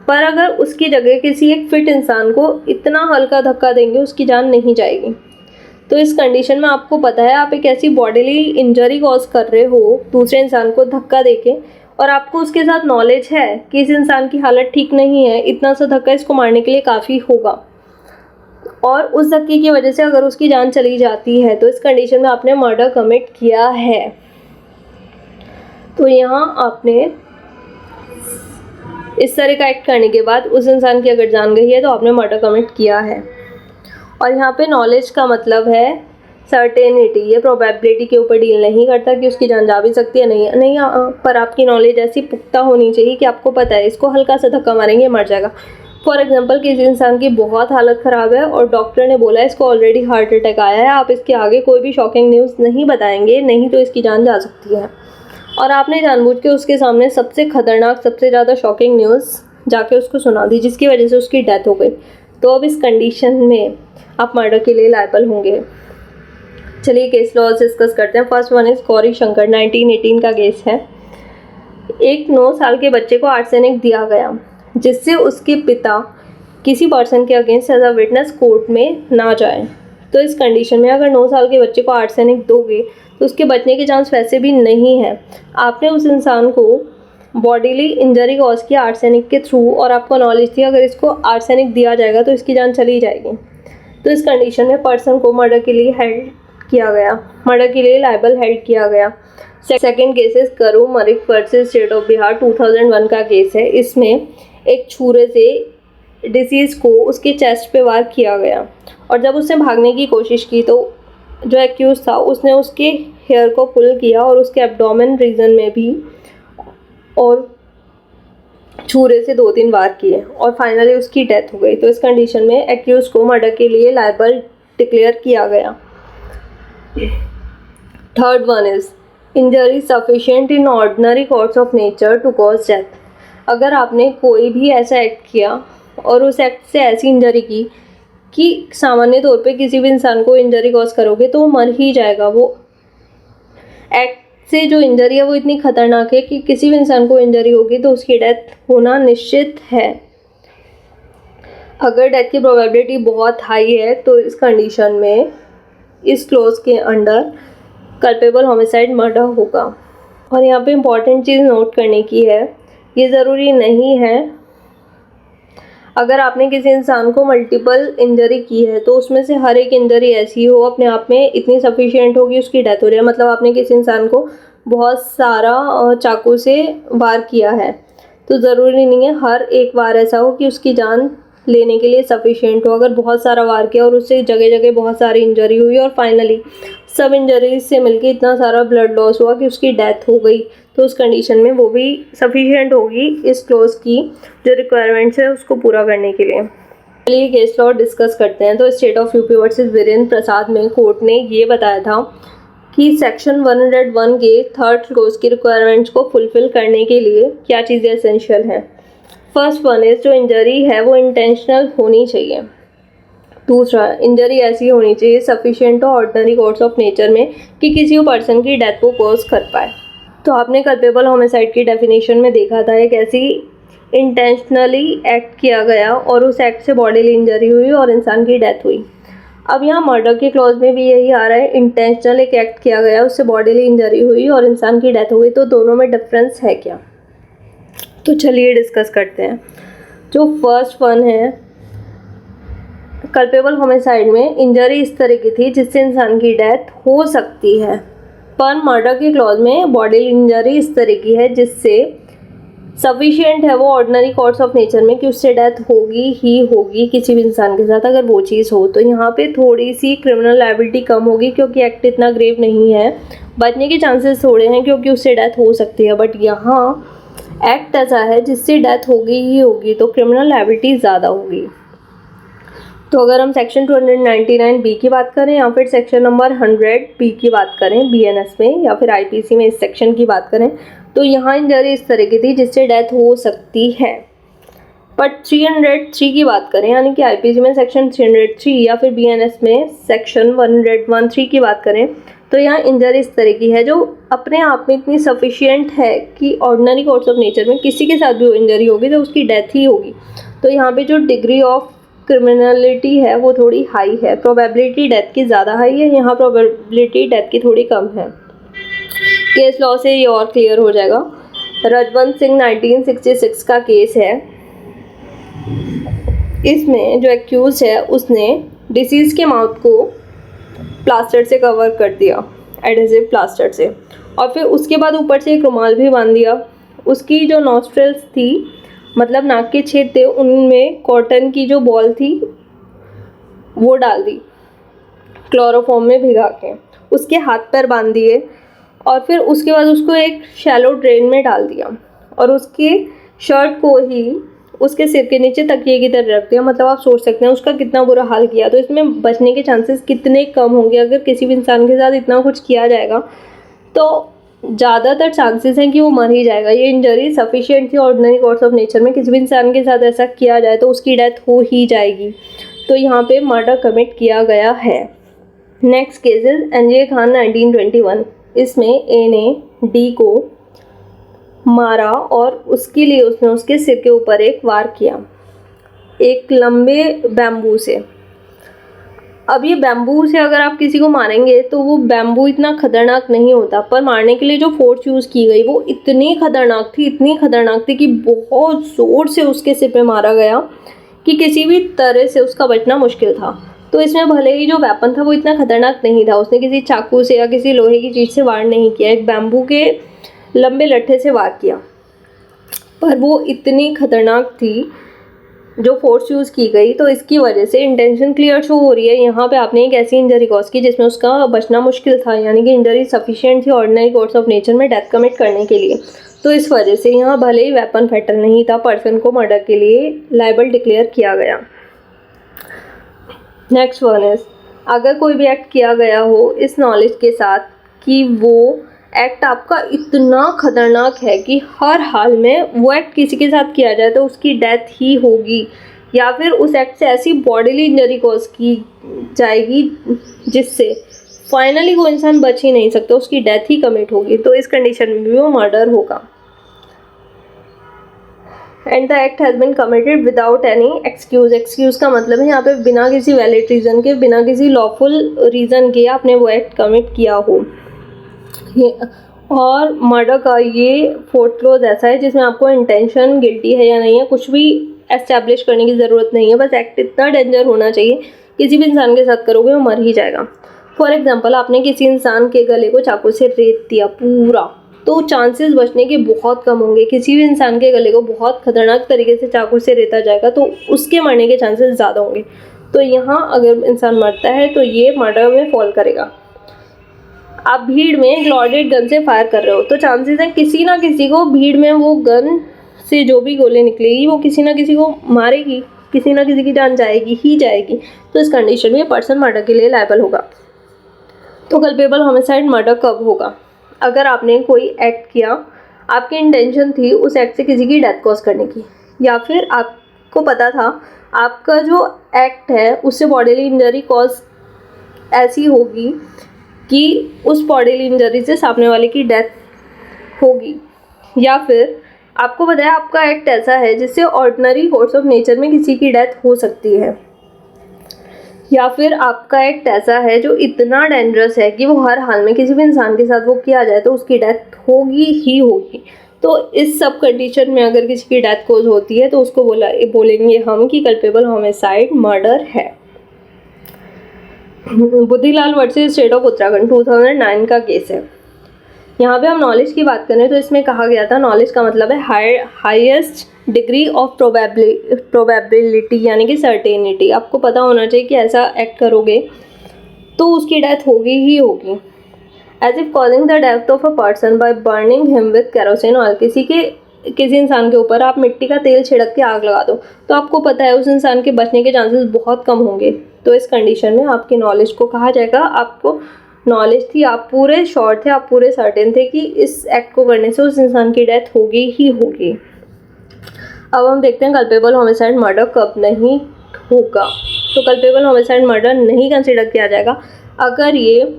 पर अगर उसकी जगह किसी एक फिट इंसान को इतना हल्का धक्का देंगे उसकी जान नहीं जाएगी। तो इस कंडीशन में आपको पता है आप एक ऐसी बॉडीली इंजरी कॉज कर रहे हो दूसरे इंसान को धक्का देके, और आपको उसके साथ नॉलेज है कि इस इंसान की हालत ठीक नहीं है, इतना सा धक्का इसको मारने के लिए काफ़ी होगा, और उस धक्के की वजह से अगर उसकी जान चली जाती है तो इस कंडीशन में आपने मर्डर कमिट किया है। तो यहाँ आपने इस तरह का एक्ट करने के बाद उस इंसान की अगर जान गई है तो आपने मर्डर कमिट किया है। और यहाँ पे नॉलेज का मतलब है सर्टेनिटी, ये प्रोबेबिलिटी के ऊपर डील नहीं करता कि उसकी जान जा भी सकती है नहीं, पर आपकी नॉलेज ऐसी पुख्ता होनी चाहिए कि आपको पता है इसको हल्का सा धक्का मारेंगे मर जाएगा। फॉर एग्जांपल किसी इंसान की बहुत हालत ख़राब है और डॉक्टर ने बोला है इसको ऑलरेडी हार्ट अटैक आया है, आप इसके आगे कोई भी शॉकिंग न्यूज़ नहीं बताएंगे, नहीं तो इसकी जान जा सकती है, और आपने जानबूझ के उसके सामने सबसे खतरनाक सबसे ज़्यादा शॉकिंग न्यूज़ जाके उसको सुना दी जिसकी वजह से उसकी डेथ हो गई, तो अब इस कंडीशन में आप मर्डर के लिए लायबल होंगे। चलिए केस लॉज डिस्कस करते हैं। First one is Gauri Shankar, 1918 का केस है। एक 9 साल के बच्चे को आर्सेनिक दिया गया जिससे उसके पिता किसी पर्सन के against as a witness court में ना जाए। तो इस कंडीशन में अगर 9 साल के बच्चे को आर्सेनिक दोगे तो उसके बचने के चांस वैसे भी नहीं है। आपने उस इंसान को बॉडीली इंजरी कॉज किया आर्सेनिक के थ्रू, और आपको नॉलेज थी अगर इसको आर्सेनिक दिया जाएगा तो इसकी जान चली जाएगी। तो इस कंडीशन में पर्सन को मर्डर के लिए हेल्ड किया गया, मर्डर के लिए लायबल हेल्ड किया गया। सेकेंड केस इज करू Malik versus state of Bihar, 2001 का केस है। इसमें एक छुरे से डिसीज़ को उसके चेस्ट पे वार किया गया और जब उसने भागने की कोशिश की तो जो एक्यूज था उसने उसके हेयर को पुल किया और उसके एब्डोमेन रीजन में भी, और छुरे से 2-3 वार किए और फाइनली उसकी डेथ हो गई। तो इस कंडीशन में एक्यूज को मर्डर के लिए लायबल डिक्लेयर किया गया। Third one is injury sufficient in ordinary course of nature to cause death. अगर आपने कोई भी ऐसा एक्ट किया और उस एक्ट से ऐसी इंजरी की कि सामान्य तौर पे किसी भी इंसान को इंजरी कॉज करोगे तो वो मर ही जाएगा, वो एक्ट से जो इंजरी है वो इतनी खतरनाक है कि किसी भी इंसान को इंजरी होगी तो उसकी डेथ होना निश्चित है। अगर डेथ की प्रोबेबिलिटी बहुत हाई है तो इस कंडीशन में इस क्लोज के अंडर कल्पेबल होमिसाइड मर्डर होगा। और यहाँ पे इम्पॉर्टेंट चीज़ नोट करने की है, ये ज़रूरी नहीं है अगर आपने किसी इंसान को मल्टीपल इंजरी की है तो उसमें से हर एक इंजरी ऐसी हो अपने आप में इतनी सफिशिएंट हो कि उसकी डेथ हो जाए। मतलब आपने किसी इंसान को बहुत सारा चाकू से वार किया है तो ज़रूरी नहीं है हर एक वार ऐसा हो कि उसकी जान लेने के लिए सफिशिएंट हो। अगर बहुत सारा वार किया और उससे जगह जगह बहुत सारी इंजरी हुई और फाइनली सब इंजरीज से मिलके इतना सारा ब्लड लॉस हुआ कि उसकी डेथ हो गई तो उस कंडीशन में वो भी सफिशिएंट होगी इस क्लोज की जो रिक्वायरमेंट्स है उसको पूरा करने के लिए। चलिए केस लॉ डिस्कस करते हैं। तो state of UP versus Virendra Prasad में कोर्ट ने ये बताया था कि सेक्शन 101 के थर्ड क्लोज की रिक्वायरमेंट्स को फुलफिल करने के लिए क्या चीज़ें एसेंशियल हैं। फर्स्ट वन इज जो इंजरी है वो इंटेंशनल होनी चाहिए। दूसरा, इंजरी ऐसी होनी चाहिए सफिशिएंट हो ऑर्डिनरी कोर्स ऑफ नेचर में कि किसी पर्सन की डेथ को कॉज कर पाए। तो आपने कल्पेबल होमिसाइड की डेफिनेशन में देखा था एक ऐसी इंटेंशनली एक्ट किया गया और उस एक्ट से बॉडीली इंजरी हुई और इंसान की डेथ हुई। अब यहाँ मर्डर के क्लॉज में भी यही आ रहा है, इंटेंशनल एक एक्ट किया गया उससे बॉडीली इंजरी हुई और इंसान की डेथ हो गई। तो दोनों में डिफरेंस है क्या, तो चलिए डिस्कस करते हैं। जो फर्स्ट वन है कल्पेबल होमिसाइड में इंजरी इस तरह की थी जिससे इंसान की डेथ हो सकती है, पर मर्डर के क्लॉज में बॉडी इंजरी इस तरह की है जिससे सफिशिएंट है वो ऑर्डिनरी कोर्स ऑफ नेचर में कि उससे डेथ होगी ही होगी किसी भी इंसान के साथ, अगर वो चीज़ हो तो यहाँ पे थोड़ी सी क्रिमिनल लायबिलिटी कम होगी क्योंकि एक्ट इतना ग्रेव नहीं है, बचने के चांसेस थोड़े हैं क्योंकि उससे डेथ हो सकती है। बट यहाँ एक्ट ऐसा है जिससे डेथ होगी ही होगी तो क्रिमिनल लायबिलिटी ज़्यादा होगी। तो अगर हम सेक्शन 299 बी की बात करें या फिर सेक्शन नंबर 100 बी की बात करें BNS में या फिर IPC में इस सेक्शन की बात करें तो यहाँ इंजरी इस तरह की थी जिससे डेथ हो सकती है। बट 303 की बात करें यानी कि IPC में सेक्शन 303 या फिर BNS में सेक्शन 113 की बात करें तो यहाँ इंजरी इस तरह की है जो अपने आप में इतनी सफिशिएंट है कि ऑर्डिनरी कोर्स ऑफ नेचर में किसी के साथ भी वो इंजरी होगी तो उसकी डेथ ही होगी। तो यहाँ पे जो डिग्री ऑफ क्रिमिनलिटी है वो थोड़ी हाई है, प्रोबेबिलिटी डेथ की ज़्यादा हाई है, यहाँ प्रोबेबिलिटी डेथ की थोड़ी कम है। केस लॉ से ये और क्लियर हो जाएगा। रजवंत सिंह 1966 का केस है। इसमें जो एक्यूज है उसने डिसीज के माउथ को प्लास्टर से कवर कर दिया, एडहेसिव प्लास्टर से, और फिर उसके बाद ऊपर से एक रुमाल भी बांध दिया। उसकी जो नॉस्ट्रल्स थी मतलब नाक के छेद थे उनमें कॉटन की जो बॉल थी वो डाल दी क्लोरोफॉर्म में भिगा के, उसके हाथ पैर बांध दिए और फिर उसके बाद उसको एक शैलो ड्रेन में डाल दिया और उसके शर्ट को ही उसके सिर के नीचे तकिए की तरह रख दिया। मतलब आप सोच सकते हैं उसका कितना बुरा हाल किया। तो इसमें बचने के चांसेस कितने कम होंगे। अगर किसी भी इंसान के साथ इतना कुछ किया जाएगा तो ज़्यादातर चांसेस हैं कि वो मर ही जाएगा। ये इंजरी सफिशिएंट थी ऑर्डिनरी कोर्स ऑफ नेचर में, किसी भी इंसान के साथ ऐसा किया जाए तो उसकी डेथ हो ही जाएगी। तो यहाँ पे मर्डर कमिट किया गया है। Next cases NJ Khan 1921। इसमें A ने D को मारा और उसके लिए उसने उसके सिर के ऊपर एक वार किया एक लंबे बैम्बू से। अब ये बैम्बू से अगर आप किसी को मारेंगे तो वो बैम्बू इतना खतरनाक नहीं होता, पर मारने के लिए जो फोर्स यूज़ की गई वो इतनी खतरनाक थी कि बहुत ज़ोर से उसके सिर पे मारा गया कि किसी भी तरह से उसका बचना मुश्किल था। तो इसमें भले ही जो वेपन था वो इतना खतरनाक नहीं था, उसने किसी चाकू से या किसी लोहे की चीज़ से वार नहीं किया, एक बैम्बू के लंबे लट्ठे से वार किया, पर वो इतनी खतरनाक थी जो फोर्स यूज़ की गई। तो इसकी वजह से इंटेंशन क्लियर शो हो रही है। यहाँ पे आपने एक ऐसी इंजरी कॉज की जिसमें उसका बचना मुश्किल था, यानी कि इंजरी सफिशिएंट थी ऑर्डिनरी कोर्स ऑफ नेचर में डेथ कमिट करने के लिए। तो इस वजह से यहाँ भले ही वेपन फैटल नहीं था, पर्सन को मर्डर के लिए लायबल डिक्लेयर किया गया। नेक्स्ट वन इज, अगर कोई भी एक्ट किया गया हो इस नॉलेज के साथ कि वो एक्ट आपका इतना खतरनाक है कि हर हाल में वो एक्ट किसी के साथ किया जाए तो उसकी डेथ ही होगी, या फिर उस एक्ट से ऐसी बॉडीली इंजरी कॉज की जाएगी जिससे फाइनली वो इंसान बच ही नहीं सकता, उसकी डेथ ही कमिट होगी, तो इस कंडीशन में भी वो मर्डर होगा। And the act has been committed without any excuse. Excuse का मतलब है यहाँ पे बिना किसी वैलिड रीज़न के, बिना किसी लॉफुल रीज़न के आपने वो एक्ट कमिट किया हो। और मर्डर का ये फोर्थ क्लोज ऐसा है जिसमें आपको इंटेंशन गिल्टी है या नहीं है कुछ भी एस्टैब्लिश करने की ज़रूरत नहीं है, बस एक्ट इतना डेंजर होना चाहिए किसी भी इंसान के साथ करोगे वो मर ही जाएगा। फॉर एग्जांपल, आपने किसी इंसान के गले को चाकू से रेत दिया पूरा, तो चांसेस बचने के बहुत कम होंगे। किसी भी इंसान के गले को बहुत खतरनाक तरीके से चाकू से रेता जाएगा तो उसके मरने के चांसेस ज़्यादा होंगे। तो यहाँ अगर इंसान मरता है तो ये मर्डर में फॉल करेगा। आप भीड़ में एक लॉडेड गन से फायर कर रहे हो तो चांसेस है किसी ना किसी को भीड़ में वो गन से जो भी गोली निकलेगी वो किसी ना किसी को मारेगी, किसी ना किसी की जान जाएगी ही जाएगी। तो इस कंडीशन में पर्सन मर्डर के लिए लायबल होगा। तो कल्पेबल होमिसाइड मर्डर कब होगा? अगर आपने कोई एक्ट किया, आपकी इंटेंशन थी उस एक्ट से किसी की डेथ कॉज करने की, या फिर आपको पता था आपका जो एक्ट है उससे बॉडीली इंजरी कॉज ऐसी होगी कि उस बॉडीली इंजरी से सामने वाले की डेथ होगी, या फिर आपको पता है आपका एक्ट ऐसा है जिससे ऑर्डिनरी कोर्स ऑफ नेचर में किसी की डेथ हो सकती है, या फिर आपका एक्ट ऐसा है जो इतना डेंजरस है कि वो हर हाल में किसी भी इंसान के साथ वो किया जाए तो उसकी डेथ होगी ही होगी। तो इस सब कंडीशन में अगर किसी की डेथ कोज होती है तो उसको बोलेंगे हम कि कल्पेबल होमिसाइड मर्डर है। Buddhilal versus state of Uttarakhand 2009 का केस है। यहाँ पे हम नॉलेज की बात करें तो इसमें कहा गया था नॉलेज का मतलब है हाईएस्ट डिग्री ऑफ प्रोबेबिलिटी, यानी कि सर्टेनिटी। आपको पता होना चाहिए कि ऐसा एक्ट करोगे तो उसकी डेथ होगी ही होगी। As if causing the death of a person by burning him with kerosene oil, किसी इंसान के ऊपर आप मिट्टी का तेल छिड़क के आग लगा दो तो आपको पता है उस इंसान के बचने के चांसेस बहुत कम होंगे। तो इस कंडीशन में आपकी नॉलेज को कहा जाएगा, आपको नॉलेज थी, आप पूरे श्योर थे, आप पूरे सर्टेन थे कि इस एक्ट को करने से उस इंसान की डेथ होगी ही होगी। अब हम देखते हैं कल्पेबल होमिसाइड मर्डर कब नहीं होगा। तो कल्पेबल होमिसाइड मर्डर नहीं कंसिडर किया जाएगा अगर ये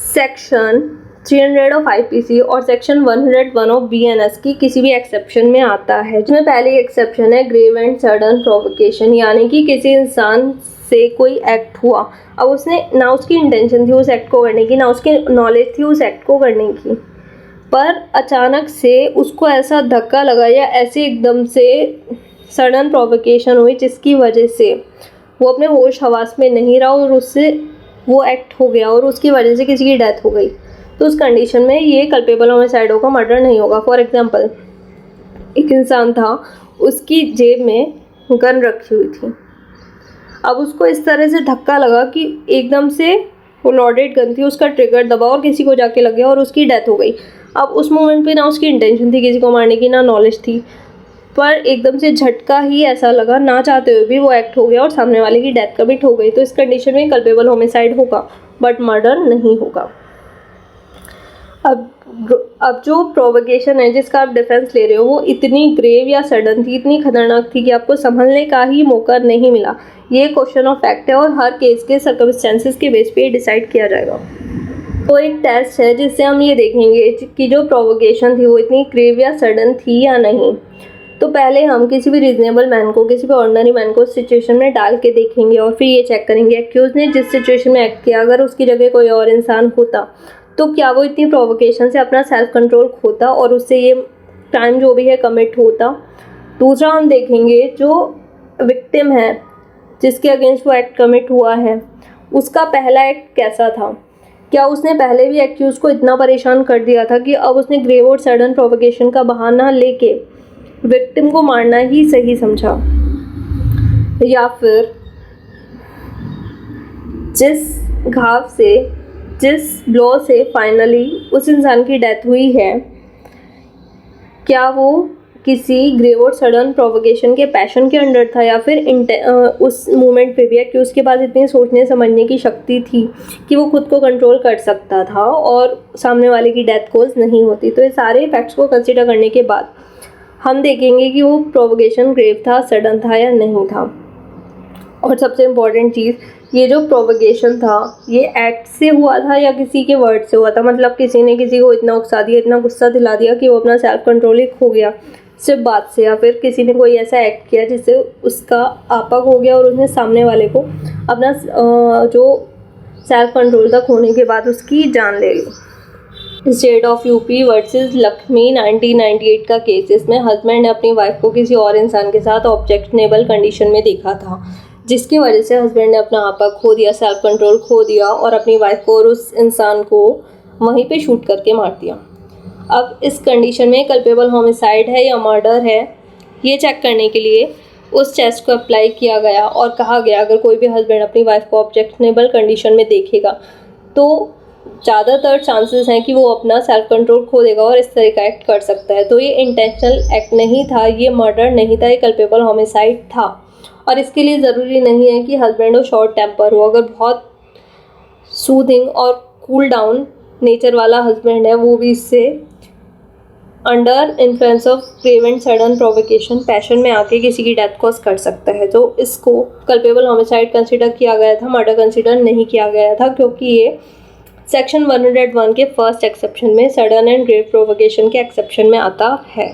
सेक्शन 300 ऑफ आईपीसी और सेक्शन 101 ऑफ बीएनएस की किसी भी एक्सेप्शन में आता है, जिसमें पहली एक्सेप्शन है ग्रेव एंड सडन प्रोवोकेशन, यानी कि किसी इंसान से कोई एक्ट हुआ, अब उसने ना उसकी इंटेंशन थी उस एक्ट को करने की, ना उसकी नॉलेज थी उस एक्ट को करने की, पर अचानक से उसको ऐसा धक्का लगा या ऐसे एकदम से सडन प्रोवोकेशन हुई जिसकी वजह से वो अपने होश हवास में नहीं रहा और उससे वो एक्ट हो गया और उसकी वजह से किसी की डेथ हो गई, तो उस कंडीशन में ये कल्पेबल होमिसाइड होगा, मर्डर नहीं होगा। फॉर एग्जांपल, एक इंसान था, उसकी जेब में गन रखी हुई थी, अब उसको इस तरह से धक्का लगा कि एकदम से वो लोडेड गन थी, उसका ट्रिगर दबा और किसी को जाके लग गया और उसकी डेथ हो गई। अब उस मोमेंट पे ना उसकी इंटेंशन थी किसी को मारने की, ना नॉलेज थी, पर एकदम से झटका ही ऐसा लगा, ना चाहते हुए भी वो एक्ट हो गया और सामने वाले की डेथ कमिट हो गई। तो इस कंडीशन में कल्पेबल होमिसाइड होगा बट मर्डर नहीं होगा। अब जो प्रोवोकेशन है जिसका आप डिफेंस ले रहे हो वो इतनी ग्रेव या सडन थी, इतनी खतरनाक थी कि आपको संभलने का ही मौका नहीं मिला। ये क्वेश्चन ऑफ फैक्ट है और हर केस के सर्कमस्टेंसेस के बेस पे डिसाइड किया जाएगा। तो एक टेस्ट है जिससे हम ये देखेंगे कि जो प्रोवोकेशन थी वो इतनी ग्रेव या सडन थी या नहीं। तो पहले हम किसी भी रीजनेबल मैन को, किसी भी ऑर्डिनरी मैन को सिचुएशन में डाल के देखेंगे और फिर ये चेक करेंगे एक्यूज ने जिस सिचुएशन में एक्ट किया अगर उसकी जगह कोई और इंसान होता तो क्या वो इतनी प्रोवोकेशन से अपना सेल्फ कंट्रोल खोता और उससे ये क्राइम जो भी है कमिट होता। दूसरा हम देखेंगे जो विक्टिम है जिसके अगेंस्ट वो एक्ट कमिट हुआ है उसका पहला एक्ट कैसा था, क्या उसने पहले भी एक्यूज को इतना परेशान कर दिया था कि अब उसने ग्रेव और सडन प्रोवोकेशन का बहाना लेके विक्टिम को मारना ही सही समझा, या फिर जिस ब्लो से फाइनली उस इंसान की डेथ हुई है क्या वो किसी ग्रेव और सडन प्रोवोकेशन के पैशन के अंडर था या फिर उस मोमेंट पे भी है कि उसके पास इतनी सोचने समझने की शक्ति थी कि वो खुद को कंट्रोल कर सकता था और सामने वाले की डेथ कोज नहीं होती। तो ये सारे फैक्ट्स को कंसिडर करने के बाद हम देखेंगे कि वो प्रोवोकेशन ग्रेव था, सडन था या नहीं था। और सबसे इम्पॉर्टेंट चीज़, ये जो प्रोवोकेशन था ये एक्ट से हुआ था या किसी के वर्ड से हुआ था, मतलब किसी ने किसी को इतना उकसा दिया, इतना गुस्सा दिला दिया कि वो अपना सेल्फ कंट्रोल ही खो गया सिर्फ बात से, या फिर किसी ने कोई ऐसा एक्ट किया जिससे उसका आपा खो गया और उसने सामने वाले को अपना जो सेल्फ कंट्रोल था खोने के बाद उसकी जान ले ली। State of UP versus Lakshmi 1998 का केस, इसमें हस्बैंड ने अपनी वाइफ को किसी और इंसान के साथ ऑब्जेक्शनेबल कंडीशन में देखा था जिसकी वजह से हस्बैंड ने अपना आपा खो दिया, सेल्फ कंट्रोल खो दिया और अपनी वाइफ को और उस इंसान को वहीं पे शूट करके मार दिया। अब इस कंडीशन में कल्पेबल होमिसाइड है या मर्डर है ये चेक करने के लिए उस टेस्ट को अप्लाई किया गया और कहा गया अगर कोई भी हस्बैंड अपनी वाइफ को ऑब्जेक्शनेबल कंडीशन में देखेगा तो ज़्यादातर चांसेस हैं कि वो अपना सेल्फ कंट्रोल खो देगा और इस तरह का एक्ट कर सकता है। तो ये इंटेंशनल एक्ट नहीं था, ये मर्डर नहीं था, ये कल्पेबल होमिसाइड था। और इसके लिए ज़रूरी नहीं है कि हस्बैंड हो शॉर्ट टेम्पर हो, अगर बहुत सूदिंग और कूल डाउन नेचर वाला हस्बैंड है वो भी इससे under influence of grave and sudden provocation passion में आके किसी की डेथ कॉज कर सकता है। तो इसको कल्पेबल होमिसाइड कंसिडर किया गया था, मर्डर कंसिडर नहीं किया गया था क्योंकि ये सेक्शन 101 के फर्स्ट एक्सेप्शन में सडन एंड ग्रेव प्रोवोकेशन के एक्सेप्शन में आता है।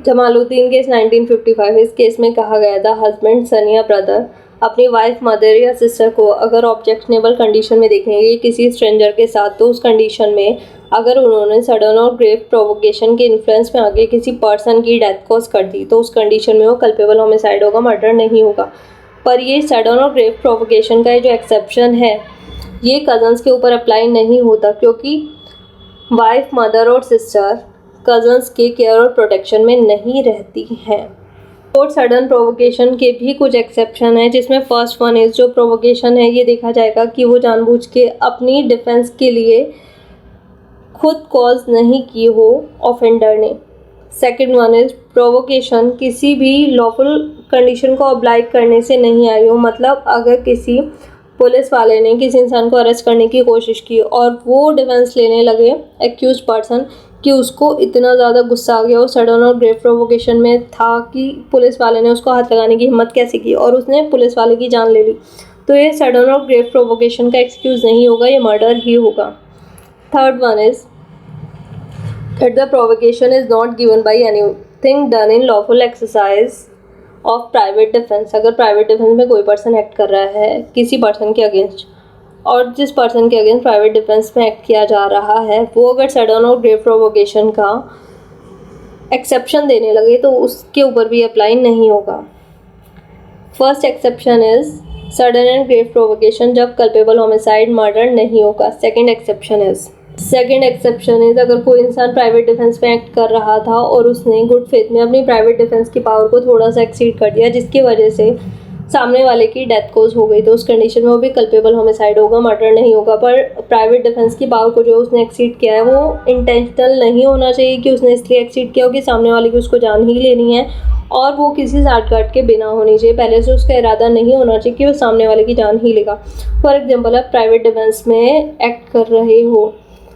जमालुद्दीन केस 1955, इस केस में कहा गया था हस्बैंड सन या ब्रदर अपनी वाइफ, मदर या सिस्टर को अगर ऑब्जेक्शनेबल कंडीशन में देखेंगे किसी स्ट्रेंजर के साथ तो उस कंडीशन में अगर उन्होंने सडन और ग्रेव प्रोवोकेशन के इन्फ्लुएंस में आके किसी पर्सन की डेथ कॉज कर दी तो उस कंडीशन में वो कल्पेबल होमिसाइड होगा, मर्डर नहीं होगा। पर ये सडन और ग्रेव प्रोवोकेशन का जो एक्सेप्शन है ये कज़न्स के ऊपर अप्लाई नहीं होता क्योंकि वाइफ, मदर और सिस्टर कजन्स के केयर और प्रोटेक्शन में नहीं रहती हैं। और सडन प्रोवोकेशन के भी कुछ एक्सेप्शन है, जिसमें फर्स्ट वन इज जो प्रोवोकेशन है ये देखा जाएगा कि वो जानबूझ के अपनी डिफेंस के लिए खुद कॉज नहीं की हो ऑफेंडर ने। सेकेंड वन इज प्रोवोकेशन किसी भी लॉफुल कंडीशन को अब्लाइक करने से नहीं आई हो, मतलब अगर किसी पुलिस वाले ने किसी इंसान को अरेस्ट करने की कोशिश की और वो डिफेंस लेने लगे एक्यूज पर्सन कि उसको इतना ज़्यादा गुस्सा आ गया, वो सडन और ग्रेव प्रोवोकेशन में था कि पुलिस वाले ने उसको हाथ लगाने की हिम्मत कैसे की और उसने पुलिस वाले की जान ले ली, तो ये सडन और ग्रेव प्रोवोकेशन का एक्सक्यूज़ नहीं होगा, ये मर्डर ही होगा। Third one is that the provocation is not given by anything done in lawful exercise of private defense। अगर प्राइवेट डिफेंस में कोई पर्सन एक्ट कर रहा है किसी पर्सन के अगेंस्ट और जिस पर्सन के अगेंस्ट प्राइवेट डिफेंस में एक्ट किया जा रहा है वो अगर सडन और ग्रेव प्रोवोकेशन का एक्सेप्शन देने लगे तो उसके ऊपर भी अप्लाई नहीं होगा। First exception is sudden and grave provocation जब कल्पेबल होमिसाइड मर्डर नहीं होगा। सेकेंड एक्सेप्शन इज अगर कोई इंसान प्राइवेट डिफेंस में एक्ट कर रहा था और उसने गुड फेथ में अपनी प्राइवेट डिफेंस की पावर को थोड़ा सा एक्सीड कर दिया जिसकी वजह से सामने वाले की डेथ कोज हो गई, तो उस कंडीशन में वो भी कल्पेबल होमिसाइड होगा, मर्डर नहीं होगा। पर प्राइवेट डिफेंस की पावर को जो उसने एक्सीड किया है वो इंटेंशनल नहीं होना चाहिए कि उसने इसलिए एक्सीड किया हो कि सामने वाले की उसको जान ही लेनी है, और वो किसी साठगांठ के बिना होनी चाहिए, पहले से उसका इरादा नहीं होना चाहिए कि वो सामने वाले की जान ही लेगा। फॉर एग्जाम्पल आप प्राइवेट डिफेंस में एक्ट कर रहे हो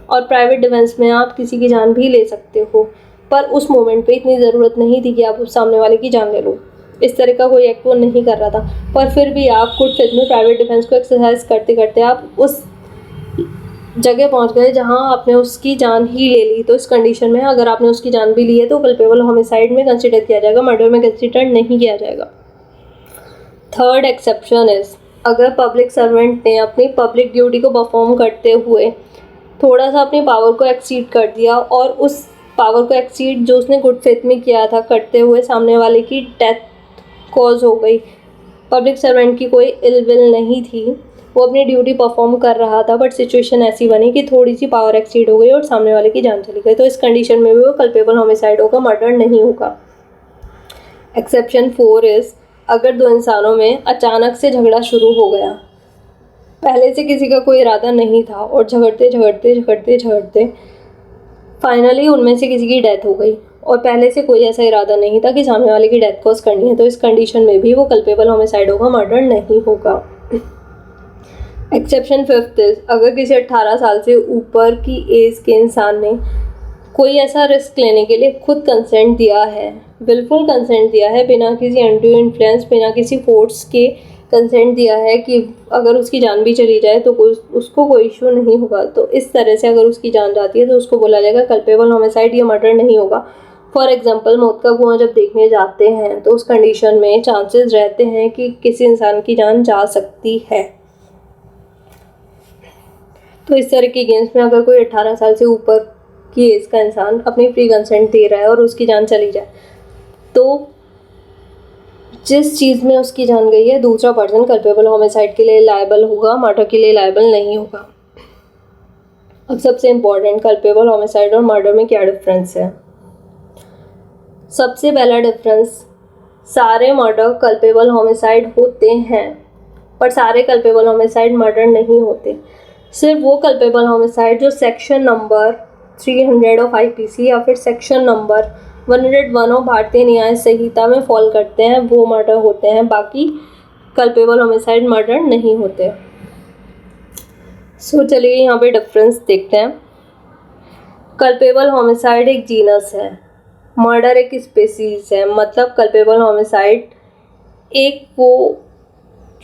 और प्राइवेट डिफेंस में आप किसी की जान भी ले सकते हो, पर उस मोमेंट पे इतनी ज़रूरत नहीं थी कि आप उस सामने वाले की जान ले लो। इस तरह का कोई एक्ट वो नहीं कर रहा था, पर फिर भी आप गुड फेथ में प्राइवेट डिफेंस को एक्सरसाइज करते करते आप उस जगह पहुंच गए जहां आपने उसकी जान ही ले ली। तो इस कंडीशन में अगर आपने उसकी जान भी ली है तो कल्पेबल होमिसाइड में कंसिडर किया जाएगा, मर्डर में कंसिडर नहीं किया जाएगा। थर्ड एक्सेप्शन इज अगर पब्लिक सर्वेंट ने अपनी पब्लिक ड्यूटी को परफॉर्म करते हुए थोड़ा सा अपनी पावर को एक्सीड कर दिया और उस पावर को एक्सीड जो उसने गुड फेथ में किया था करते हुए सामने वाले की डेथ कॉज हो गई। पब्लिक सर्वेंट की कोई इल विल नहीं थी, वो अपनी ड्यूटी परफॉर्म कर रहा था, बट सिचुएशन ऐसी बनी कि थोड़ी सी पावर एक्सीड हो गई और सामने वाले की जान चली गई, तो इस कंडीशन में भी वो कल्पेबल होमिसाइड होगा, मर्डर नहीं होगा। एक्सेप्शन 4 इज अगर दो इंसानों में अचानक से झगड़ा शुरू हो गया, पहले से किसी का कोई इरादा नहीं था और झगड़ते फाइनली उनमें से किसी की डेथ हो गई और पहले से कोई ऐसा इरादा नहीं था कि सामने वाले की डेथ कॉज करनी है, तो इस कंडीशन में भी वो कल्पेबल होमिसाइड होगा, मर्डर नहीं होगा। एक्सेप्शन 5 इज अगर किसी 18 साल से ऊपर की एज के इंसान ने कोई ऐसा रिस्क लेने के लिए खुद कंसेंट दिया है, विलफुल कंसेंट दिया है, बिना किसी एंटी इन्फ्लुएंस, बिना किसी फोर्स के कंसेंट दिया है कि अगर उसकी जान भी चली जाए तो उसको कोई इशू नहीं होगा, तो इस तरह से अगर उसकी जान जाती है तो उसको बोला जाएगा कल्पेबल होमिसाइड, या मर्डर नहीं होगा। फॉर एग्जांपल मौत का कुआं जब देखने जाते हैं तो उस कंडीशन में चांसेस रहते हैं कि किसी इंसान की जान जा सकती है। तो इस तरह के गेम्स में अगर कोई 18 साल से ऊपर की एज का इंसान अपनी फ्री कंसेंट दे रहा है और उसकी जान चली जाए तो जिस चीज़ में उसकी जान गई है दूसरा पर्सन कल्पेबल होमिसाइड के लिए लायबल होगा, मर्डर के लिए लायबल नहीं होगा। अब सबसे इम्पोर्टेंट, कल्पेबल होमिसाइड और मर्डर में क्या डिफरेंस है। सबसे पहला डिफरेंस, सारे मर्डर कल्पेबल होमिसाइड होते हैं पर सारे कल्पेबल होमिसाइड मर्डर नहीं होते। सिर्फ वो कल्पेबल होमिसाइड जो सेक्शन नंबर 300 ऑफ आईपीसी या फिर section number 101 of Bharatiya Nyaya संहिता में फॉल करते हैं वो मर्डर होते हैं, बाकी कल्पेबल होमिसाइड मर्डर नहीं होते। सो चलिए यहाँ पे डिफरेंस देखते हैं। कल्पेबल होमिसाइड एक जीनस है, मर्डर एक स्पेसीज है, मतलब कल्पेबल होमिसाइड एक वो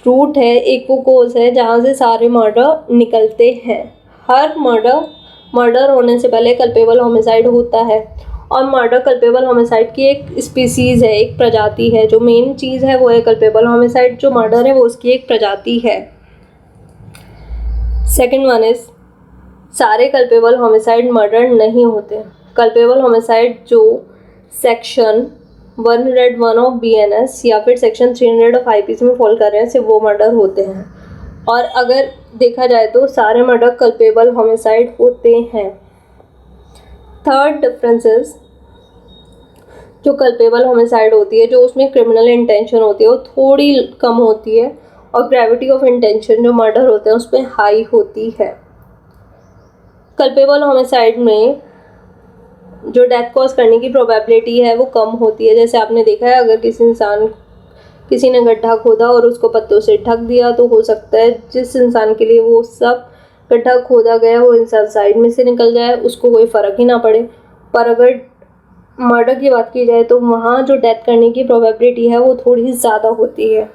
रूट है, एक वो कोज है जहाँ से सारे मर्डर निकलते हैं। हर मर्डर होने से पहले कल्पेबल होमिसाइड होता है और मर्डर कल्पेबल होमिसाइड की एक स्पीसीज़ है, एक प्रजाति है। जो मेन चीज़ है वो है कल्पेबल होमिसाइड, जो मर्डर है वो उसकी एक प्रजाति है। सेकेंड वन इज सारे कल्पेबल होमिसाइड मर्डर नहीं होते। कल्पेबल होमिसाइड जो सेक्शन 101 ऑफ BNS या फिर सेक्शन 300 ऑफ IPC में फॉल कर रहे हैं सिर्फ वो मर्डर होते हैं। और अगर देखा जाए तो सारे मर्डर कल्पेबल होमिसाइड होते हैं। थर्ड डिफरेंस इज जो कल्पेबल होमिसाइड होती है, जो उसमें क्रिमिनल इंटेंशन होती है वो थोड़ी कम होती है और ग्रेविटी ऑफ इंटेंशन जो मर्डर होते हैं उसमें हाई होती है। कल्पेबल होमिसाइड में जो डेथ कॉज करने की प्रोबेबिलिटी है वो कम होती है। जैसे आपने देखा है, अगर किसी ने गड्ढा खोदा और उसको पत्तों से ढक दिया तो हो सकता है जिस इंसान के लिए वो सब गड्ढा खोदा गया वो इंसान साइड में से निकल जाए, उसको कोई फ़र्क ही ना पड़े। पर अगर मर्डर की बात की जाए तो वहाँ जो डेथ करने की प्रोबेबिलिटी है वो थोड़ी ज़्यादा होती है।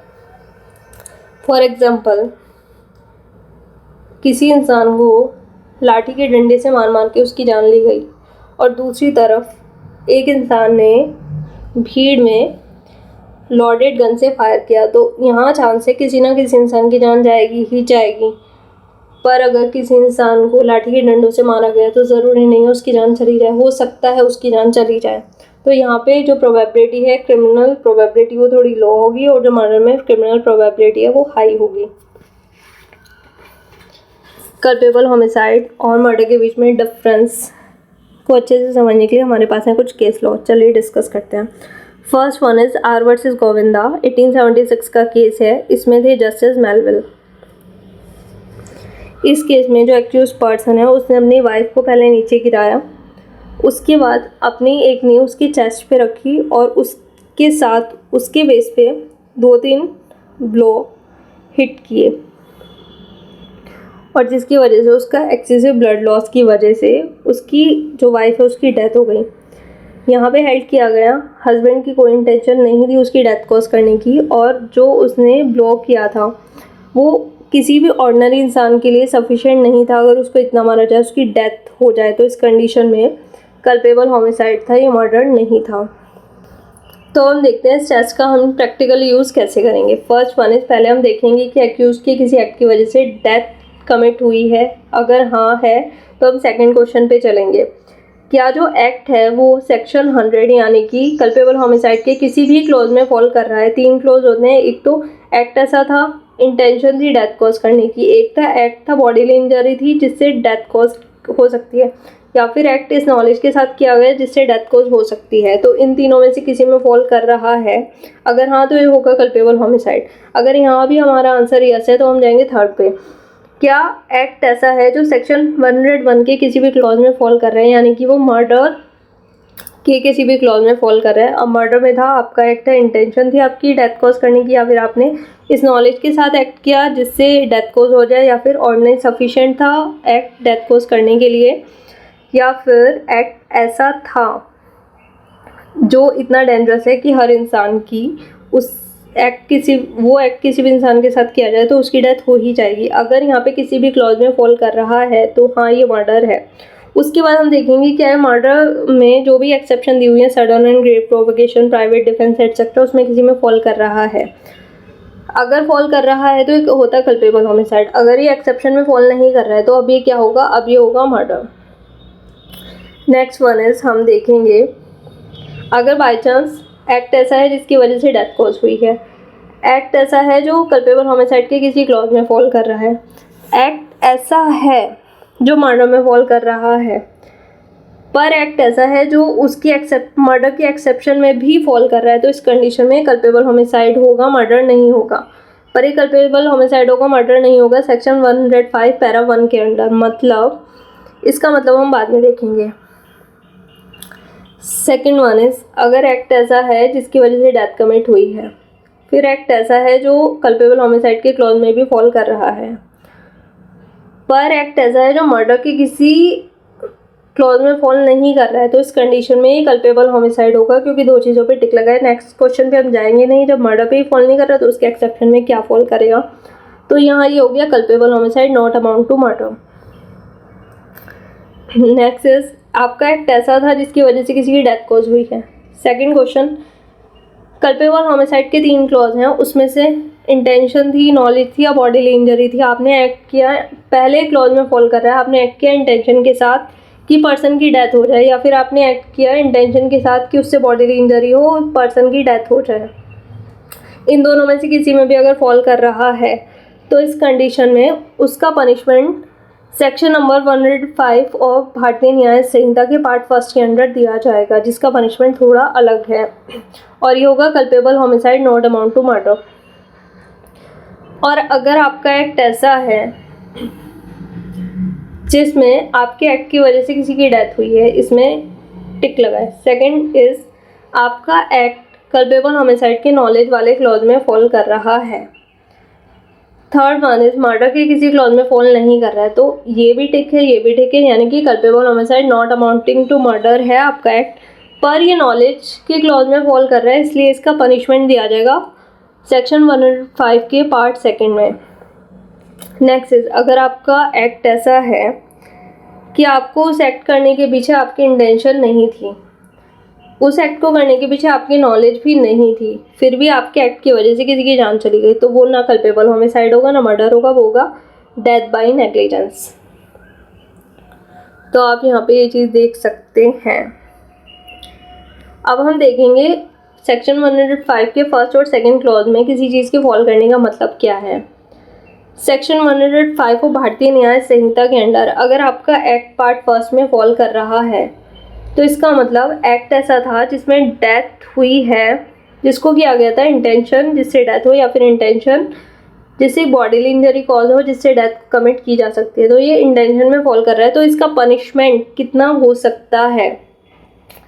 फॉर एग्ज़ाम्पल, किसी इंसान को लाठी के डंडे से मार मार के उसकी जान ली गई और दूसरी तरफ एक इंसान ने भीड़ में लोडेड गन से फायर किया, तो यहाँ चांस है किसी ना किसी इंसान की जान जाएगी ही जाएगी। पर अगर किसी इंसान को लाठी के डंडों से मारा गया तो ज़रूरी नहीं है उसकी जान चली जाए, हो सकता है उसकी जान चली जाए। तो यहाँ पे जो प्रोबेबिलिटी है क्रिमिनल प्रोबेबिलिटी वो थोड़ी लो होगी और जो मर्डर में क्रिमिनल प्रोबेबिलिटी है वो हाई होगी। कल्पेबल होमिसाइड और मर्डर के बीच में डिफरेंस को अच्छे से समझने के लिए हमारे पास है कुछ केस लॉ। चलिए डिस्कस करते हैं। First one is R versus Govinda, 1876 का केस है। इसमें थे जस्टिस मेलविल। इस केस में जो एक्यूज पर्सन है उसने अपनी वाइफ को पहले नीचे गिराया, उसके बाद अपनी एक नी उसकी चेस्ट पे रखी और उसके साथ उसके वेस्ट पे 2-3 ब्लो हिट किए और जिसकी वजह से उसका एक्सेसिव ब्लड लॉस की वजह से उसकी जो वाइफ है उसकी डेथ हो गई। यहाँ पे हेल्ड किया गया, हस्बैंड की कोई इंटेंशन नहीं थी उसकी डेथ कॉज करने की और जो उसने ब्लो किया था वो किसी भी ऑर्डिनरी इंसान के लिए सफिशिएंट नहीं था। अगर उसको इतना मारा जाए उसकी डेथ हो जाए तो इस कंडीशन में कल्पेबल होमिसाइड था, ये मर्डर नहीं था। तो हम देखते हैं इस टेस्ट का हम प्रैक्टिकली यूज़ कैसे करेंगे। फर्स्ट वन इज, पहले हम देखेंगे कि एक्यूज की किसी एक्ट की वजह से डेथ कमिट हुई है। अगर हाँ है तो हम सेकंड क्वेश्चन पे चलेंगे। क्या जो एक्ट है वो सेक्शन 100 यानी कि कल्पेबल होमिसाइड के किसी भी क्लॉज में फॉल कर रहा है। 3 क्लॉज होते हैं, एक तो एक्ट ऐसा था इंटेंशन थी डेथ कॉज करने की, एक था एक्ट था बॉडीली इंजरी थी जिससे डेथ कॉज हो सकती है, या फिर एक्ट इस नॉलेज के साथ किया गया जिससे डेथ कॉज हो सकती है। तो इन तीनों में से किसी में फॉल कर रहा है। अगर हाँ तो ये होगा कल्पेबल होमिसाइड। अगर यहाँ भी हमारा आंसर यस है तो हम जाएंगे थर्ड पे। क्या एक्ट ऐसा है जो सेक्शन 101 के किसी भी क्लॉज में फॉल कर रहे हैं, यानी कि वो मर्डर के किसी भी क्लॉज में फॉल कर रहा है। अब मर्डर में था, आपका एक्ट है, इंटेंशन थी आपकी डेथ कॉज करने की, या फिर आपने इस नॉलेज के साथ एक्ट किया जिससे डेथ कॉज हो जाए, या फिर ऑर्डिनरी सफिशिएंट था एक्ट डेथ कॉज करने के लिए, या फिर एक्ट ऐसा था जो इतना डेंजरस है कि हर इंसान की वो एक्ट किसी भी इंसान के साथ किया जाए तो उसकी डेथ हो ही जाएगी। अगर यहाँ पे किसी भी क्लॉज में फॉल कर रहा है तो हाँ ये मर्डर है। उसके बाद हम देखेंगे क्या है मर्डर में जो भी एक्सेप्शन दी हुई है, sudden and grave provocation, private defence etcetera, उसमें किसी में फॉल कर रहा है। अगर फॉल कर रहा है तो एक होता है कल्पेबल होमिसाइड। अगर ये एक्सेप्शन में फॉल नहीं कर रहा है तो अब ये क्या होगा, अब ये होगा मर्डर। नेक्स्ट वन इज, हम देखेंगे अगर बाई चांस एक्ट ऐसा है जिसकी वजह से डेथ कॉज हुई है, एक्ट ऐसा है जो कल्पेबल होमिसाइड के किसी क्लॉज में फॉल कर रहा है, एक्ट ऐसा है जो मर्डर में फॉल कर रहा है, पर एक्ट ऐसा है जो उसकी मर्डर की एक्सेप्शन में भी फॉल कर रहा है, तो इस कंडीशन में कल्पेबल होमिसाइड होगा, मर्डर नहीं होगा। पर ये कल्पेबल होमिसाइड होगा, मर्डर नहीं होगा सेक्शन 105 पैरा 1 के अंडर। मतलब इसका मतलब हम बाद में देखेंगे। सेकेंड वन इज, अगर एक्ट ऐसा है जिसकी वजह से डेथ कमिट हुई है, फिर एक्ट ऐसा है जो कल्पेबल होमिसाइड के क्लॉज में भी फॉल कर रहा है, पर एक्ट ऐसा है जो मर्डर के किसी क्लॉज में फॉल नहीं कर रहा है, तो इस कंडीशन में ही कल्पेबल होमिसाइड होगा क्योंकि दो चीज़ों पे टिक लगा है। नेक्स्ट क्वेश्चन पे हम जाएंगे नहीं, जब मर्डर पे ही फॉल नहीं कर रहा तो उसके एक्सेप्शन में क्या फॉल करेगा। तो यहाँ ये हो गया culpable homicide not amount to murder. Next is, आपका एक्ट ऐसा था जिसकी वजह से किसी की डेथ कॉज हुई है। सेकंड क्वेश्चन, कल्पेबल होमिसाइड के 3 क्लॉज हैं, उसमें से इंटेंशन थी, नॉलेज थी या बॉडीली इंजरी थी। आपने एक्ट किया, पहले क्लॉज में फॉल कर रहा है, आपने एक्ट किया इंटेंशन के साथ कि पर्सन की डेथ हो जाए, या फिर आपने एक्ट किया इंटेंशन के साथ कि उससे बॉडीली इंजरी हो, पर्सन की डेथ हो जाए। इन दोनों में से किसी में भी अगर फॉल कर रहा है तो इस कंडीशन में उसका पनिशमेंट सेक्शन नंबर 105 और भारतीय न्याय संहिता के पार्ट फर्स्ट के अंडर दिया जाएगा, जिसका पनिशमेंट थोड़ा अलग है और ये होगा culpable homicide not amount to murder. और अगर आपका एक्ट ऐसा है जिसमें आपके एक्ट की वजह से किसी की डेथ हुई है, इसमें टिक लगाए। सेकंड इज आपका एक्ट कल्पेबल होमिसाइड के नॉलेज वाले क्लॉज में फॉल कर रहा है। थर्ड वन इज मर्डर के किसी क्लॉज में फॉल नहीं कर रहा है, तो ये भी टिक है, ये भी टिक है, यानी कि culpable homicide not amounting to murder है आपका एक्ट, पर ये नॉलेज के क्लॉज में फॉल कर रहा है, इसलिए इसका पनिशमेंट दिया जाएगा सेक्शन 105 के पार्ट सेकंड में। नेक्स्ट इज अगर आपका एक्ट ऐसा है कि आपको उस एक्ट करने के पीछे आपकी इंटेंशन नहीं थी, उस एक्ट को करने के पीछे आपकी नॉलेज भी नहीं थी, फिर भी आपके एक्ट की वजह से किसी की जान चली गई, तो वो ना कल्पेबल होमिसाइड होगा ना मर्डर होगा, वो होगा डेथ बाय नेग्लिजेंस। तो आप यहाँ पे ये चीज़ देख सकते हैं। अब हम देखेंगे सेक्शन 105 के फर्स्ट और सेकंड क्लॉज में किसी चीज़ के फॉल करने का मतलब क्या है। सेक्शन 105 को भारतीय न्याय संहिता के अंडर अगर आपका एक्ट पार्ट फर्स्ट में फॉल कर रहा है, तो इसका मतलब एक्ट ऐसा था जिसमें डेथ हुई है, जिसको किया गया था इंटेंशन जिससे डेथ हो, या फिर इंटेंशन जिससे बॉडीली इंजरी कॉज हो जिससे डेथ कमिट की जा सकती है, तो ये इंटेंशन में फॉल कर रहा है। तो इसका पनिशमेंट कितना हो सकता है,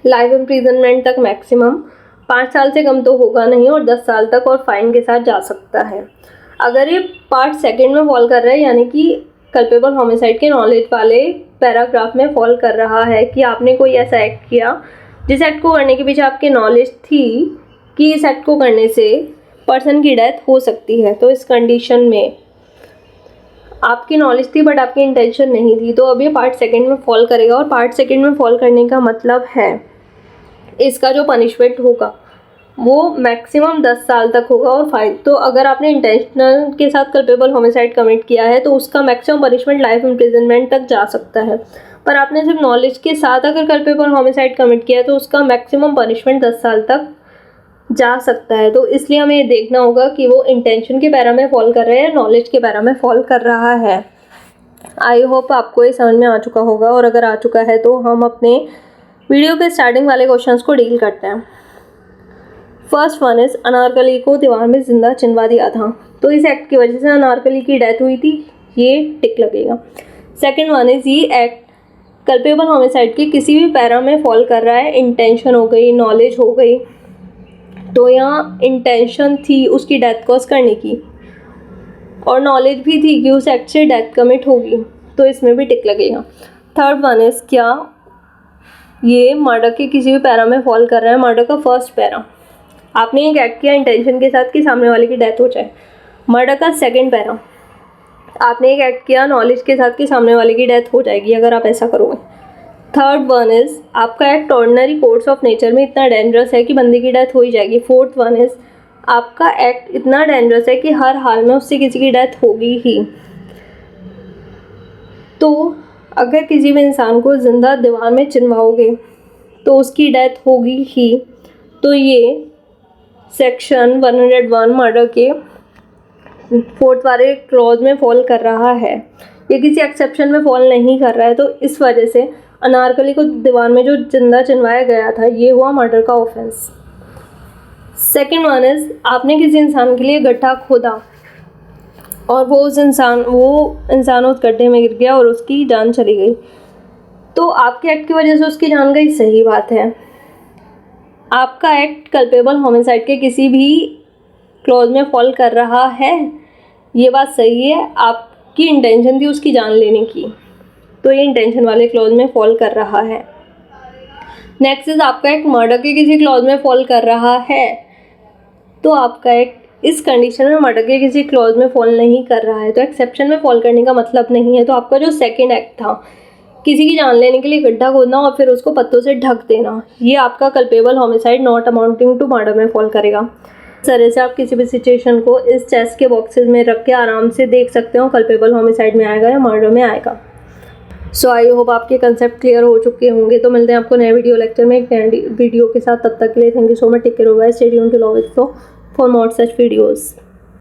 लाइफ इम्प्रिजनमेंट तक मैक्सिमम, 5 साल से कम तो होगा नहीं, और 10 साल तक और फाइन के साथ जा सकता है। अगर ये पार्ट सेकंड में फॉल कर रहा है, यानी कि कल्पेबल होमिसाइड के नॉलेज वाले पैराग्राफ में फॉल कर रहा है कि आपने कोई ऐसा एक्ट किया जिस एक्ट को करने के पीछे आपकी नॉलेज थी कि इस एक्ट को करने से पर्सन की डेथ हो सकती है, तो इस कंडीशन में आपकी नॉलेज थी बट आपकी इंटेंशन नहीं थी, तो अब ये पार्ट सेकंड में फॉल करेगा। और पार्ट सेकंड में फॉल करने का मतलब है इसका जो पनिशमेंट होगा वो मैक्सिमम 10 साल तक होगा और फाइन। तो अगर आपने इंटेंशनल के साथ कल्पेबल होमिसाइड कमिट किया है तो उसका मैक्सिमम पनिशमेंट लाइफ इम्प्रिजनमेंट तक जा सकता है, पर आपने सिर्फ नॉलेज के साथ अगर कल्पेबल होमिसाइड कमिट किया है तो उसका मैक्सिमम पनिशमेंट 10 साल तक जा सकता है। तो इसलिए हमें ये देखना होगा कि वो इंटेंशन के पैरा में फॉल कर रहा है या नॉलेज के पैरा में फॉल कर रहा है। आई होप आपको ये समझ में आ चुका होगा, और अगर आ चुका है तो हम अपने वीडियो के स्टार्टिंग वाले क्वेश्चंस को डील करते हैं। फर्स्ट वन इज अनारकली को दीवार में जिंदा चिनवा दिया था, तो इस एक्ट की वजह से अनारकली की डेथ हुई थी, ये टिक लगेगा। सेकंड वन इज ये एक्ट कल्पेबल होमिसाइड के किसी भी पैरा में फॉल कर रहा है, इंटेंशन हो गई, नॉलेज हो गई, तो यहाँ इंटेंशन थी उसकी डेथ कॉज करने की और नॉलेज भी थी कि उस एक्ट से डेथ कमिट होगी, तो इसमें भी टिक लगेगा। थर्ड वन इज क्या ये मर्डर के किसी भी पैरा में फॉल कर रहा है, मर्डर का फर्स्ट पैरा, आपने एक एक्ट किया इंटेंशन के साथ कि सामने वाले की डेथ हो जाए। मर्डर का सेकंड पैरा, आपने एक एक्ट किया नॉलेज के साथ कि सामने वाले की डेथ हो जाएगी अगर आप ऐसा करोगे। थर्ड वन इज आपका act ordinary course of nature में इतना डेंजरस है कि बंदे की डेथ हो ही जाएगी। फोर्थ वन इज आपका एक्ट इतना डेंजरस है कि हर हाल में उससे किसी की डेथ होगी ही। तो अगर किसी भी इंसान को जिंदा दीवार में चिनवाओगे तो उसकी डेथ होगी ही, तो ये सेक्शन 101 मर्डर के फोर्थ वाले क्लॉज में फॉल कर रहा है, ये किसी एक्सेप्शन में फॉल नहीं कर रहा है। तो इस वजह से अनारकली को दीवार में जो जिंदा चिनवाया गया था ये हुआ मर्डर का ऑफेंस। सेकंड वन इज आपने किसी इंसान के लिए गड्ढा खोदा और वो इंसान उस गड्ढे में गिर गया और उसकी जान चली गई, तो आपके एक्ट की वजह से उसकी जान गई, सही बात है। आपका एक्ट कल्पेबल होमिसाइड के किसी भी क्लॉज में फॉल कर रहा है, ये बात सही है, आपकी इंटेंशन थी उसकी जान लेने की, तो ये इंटेंशन वाले क्लॉज में फॉल कर रहा है। नेक्स्ट इज आपका एक्ट मर्डर के किसी क्लॉज में फॉल कर रहा है, तो आपका एक्ट इस कंडीशन में मर्डर के किसी क्लॉज में फॉल नहीं कर रहा है, तो एक्सेप्शन में फॉल करने का मतलब नहीं है। तो आपका जो सेकंड एक्ट था किसी की जान लेने के लिए गड्ढा खोदना और फिर उसको पत्तों से ढक देना, ये आपका culpable homicide not amounting to murder में फॉल करेगा। इस तरह से आप किसी भी सिचुएशन को इस चेस के बॉक्सेस में रख के आराम से देख सकते हो कल्पेबल होमिसाइड में आएगा या मर्डर में आएगा। सो आई होप आपके कंसेप्ट क्लियर हो चुके होंगे। तो मिलते हैं आपको नए वीडियो लेक्चर में एक नए वीडियो के साथ, तब तक के लिए thank you so much, take care, bye, stay tuned to love it for more such videos.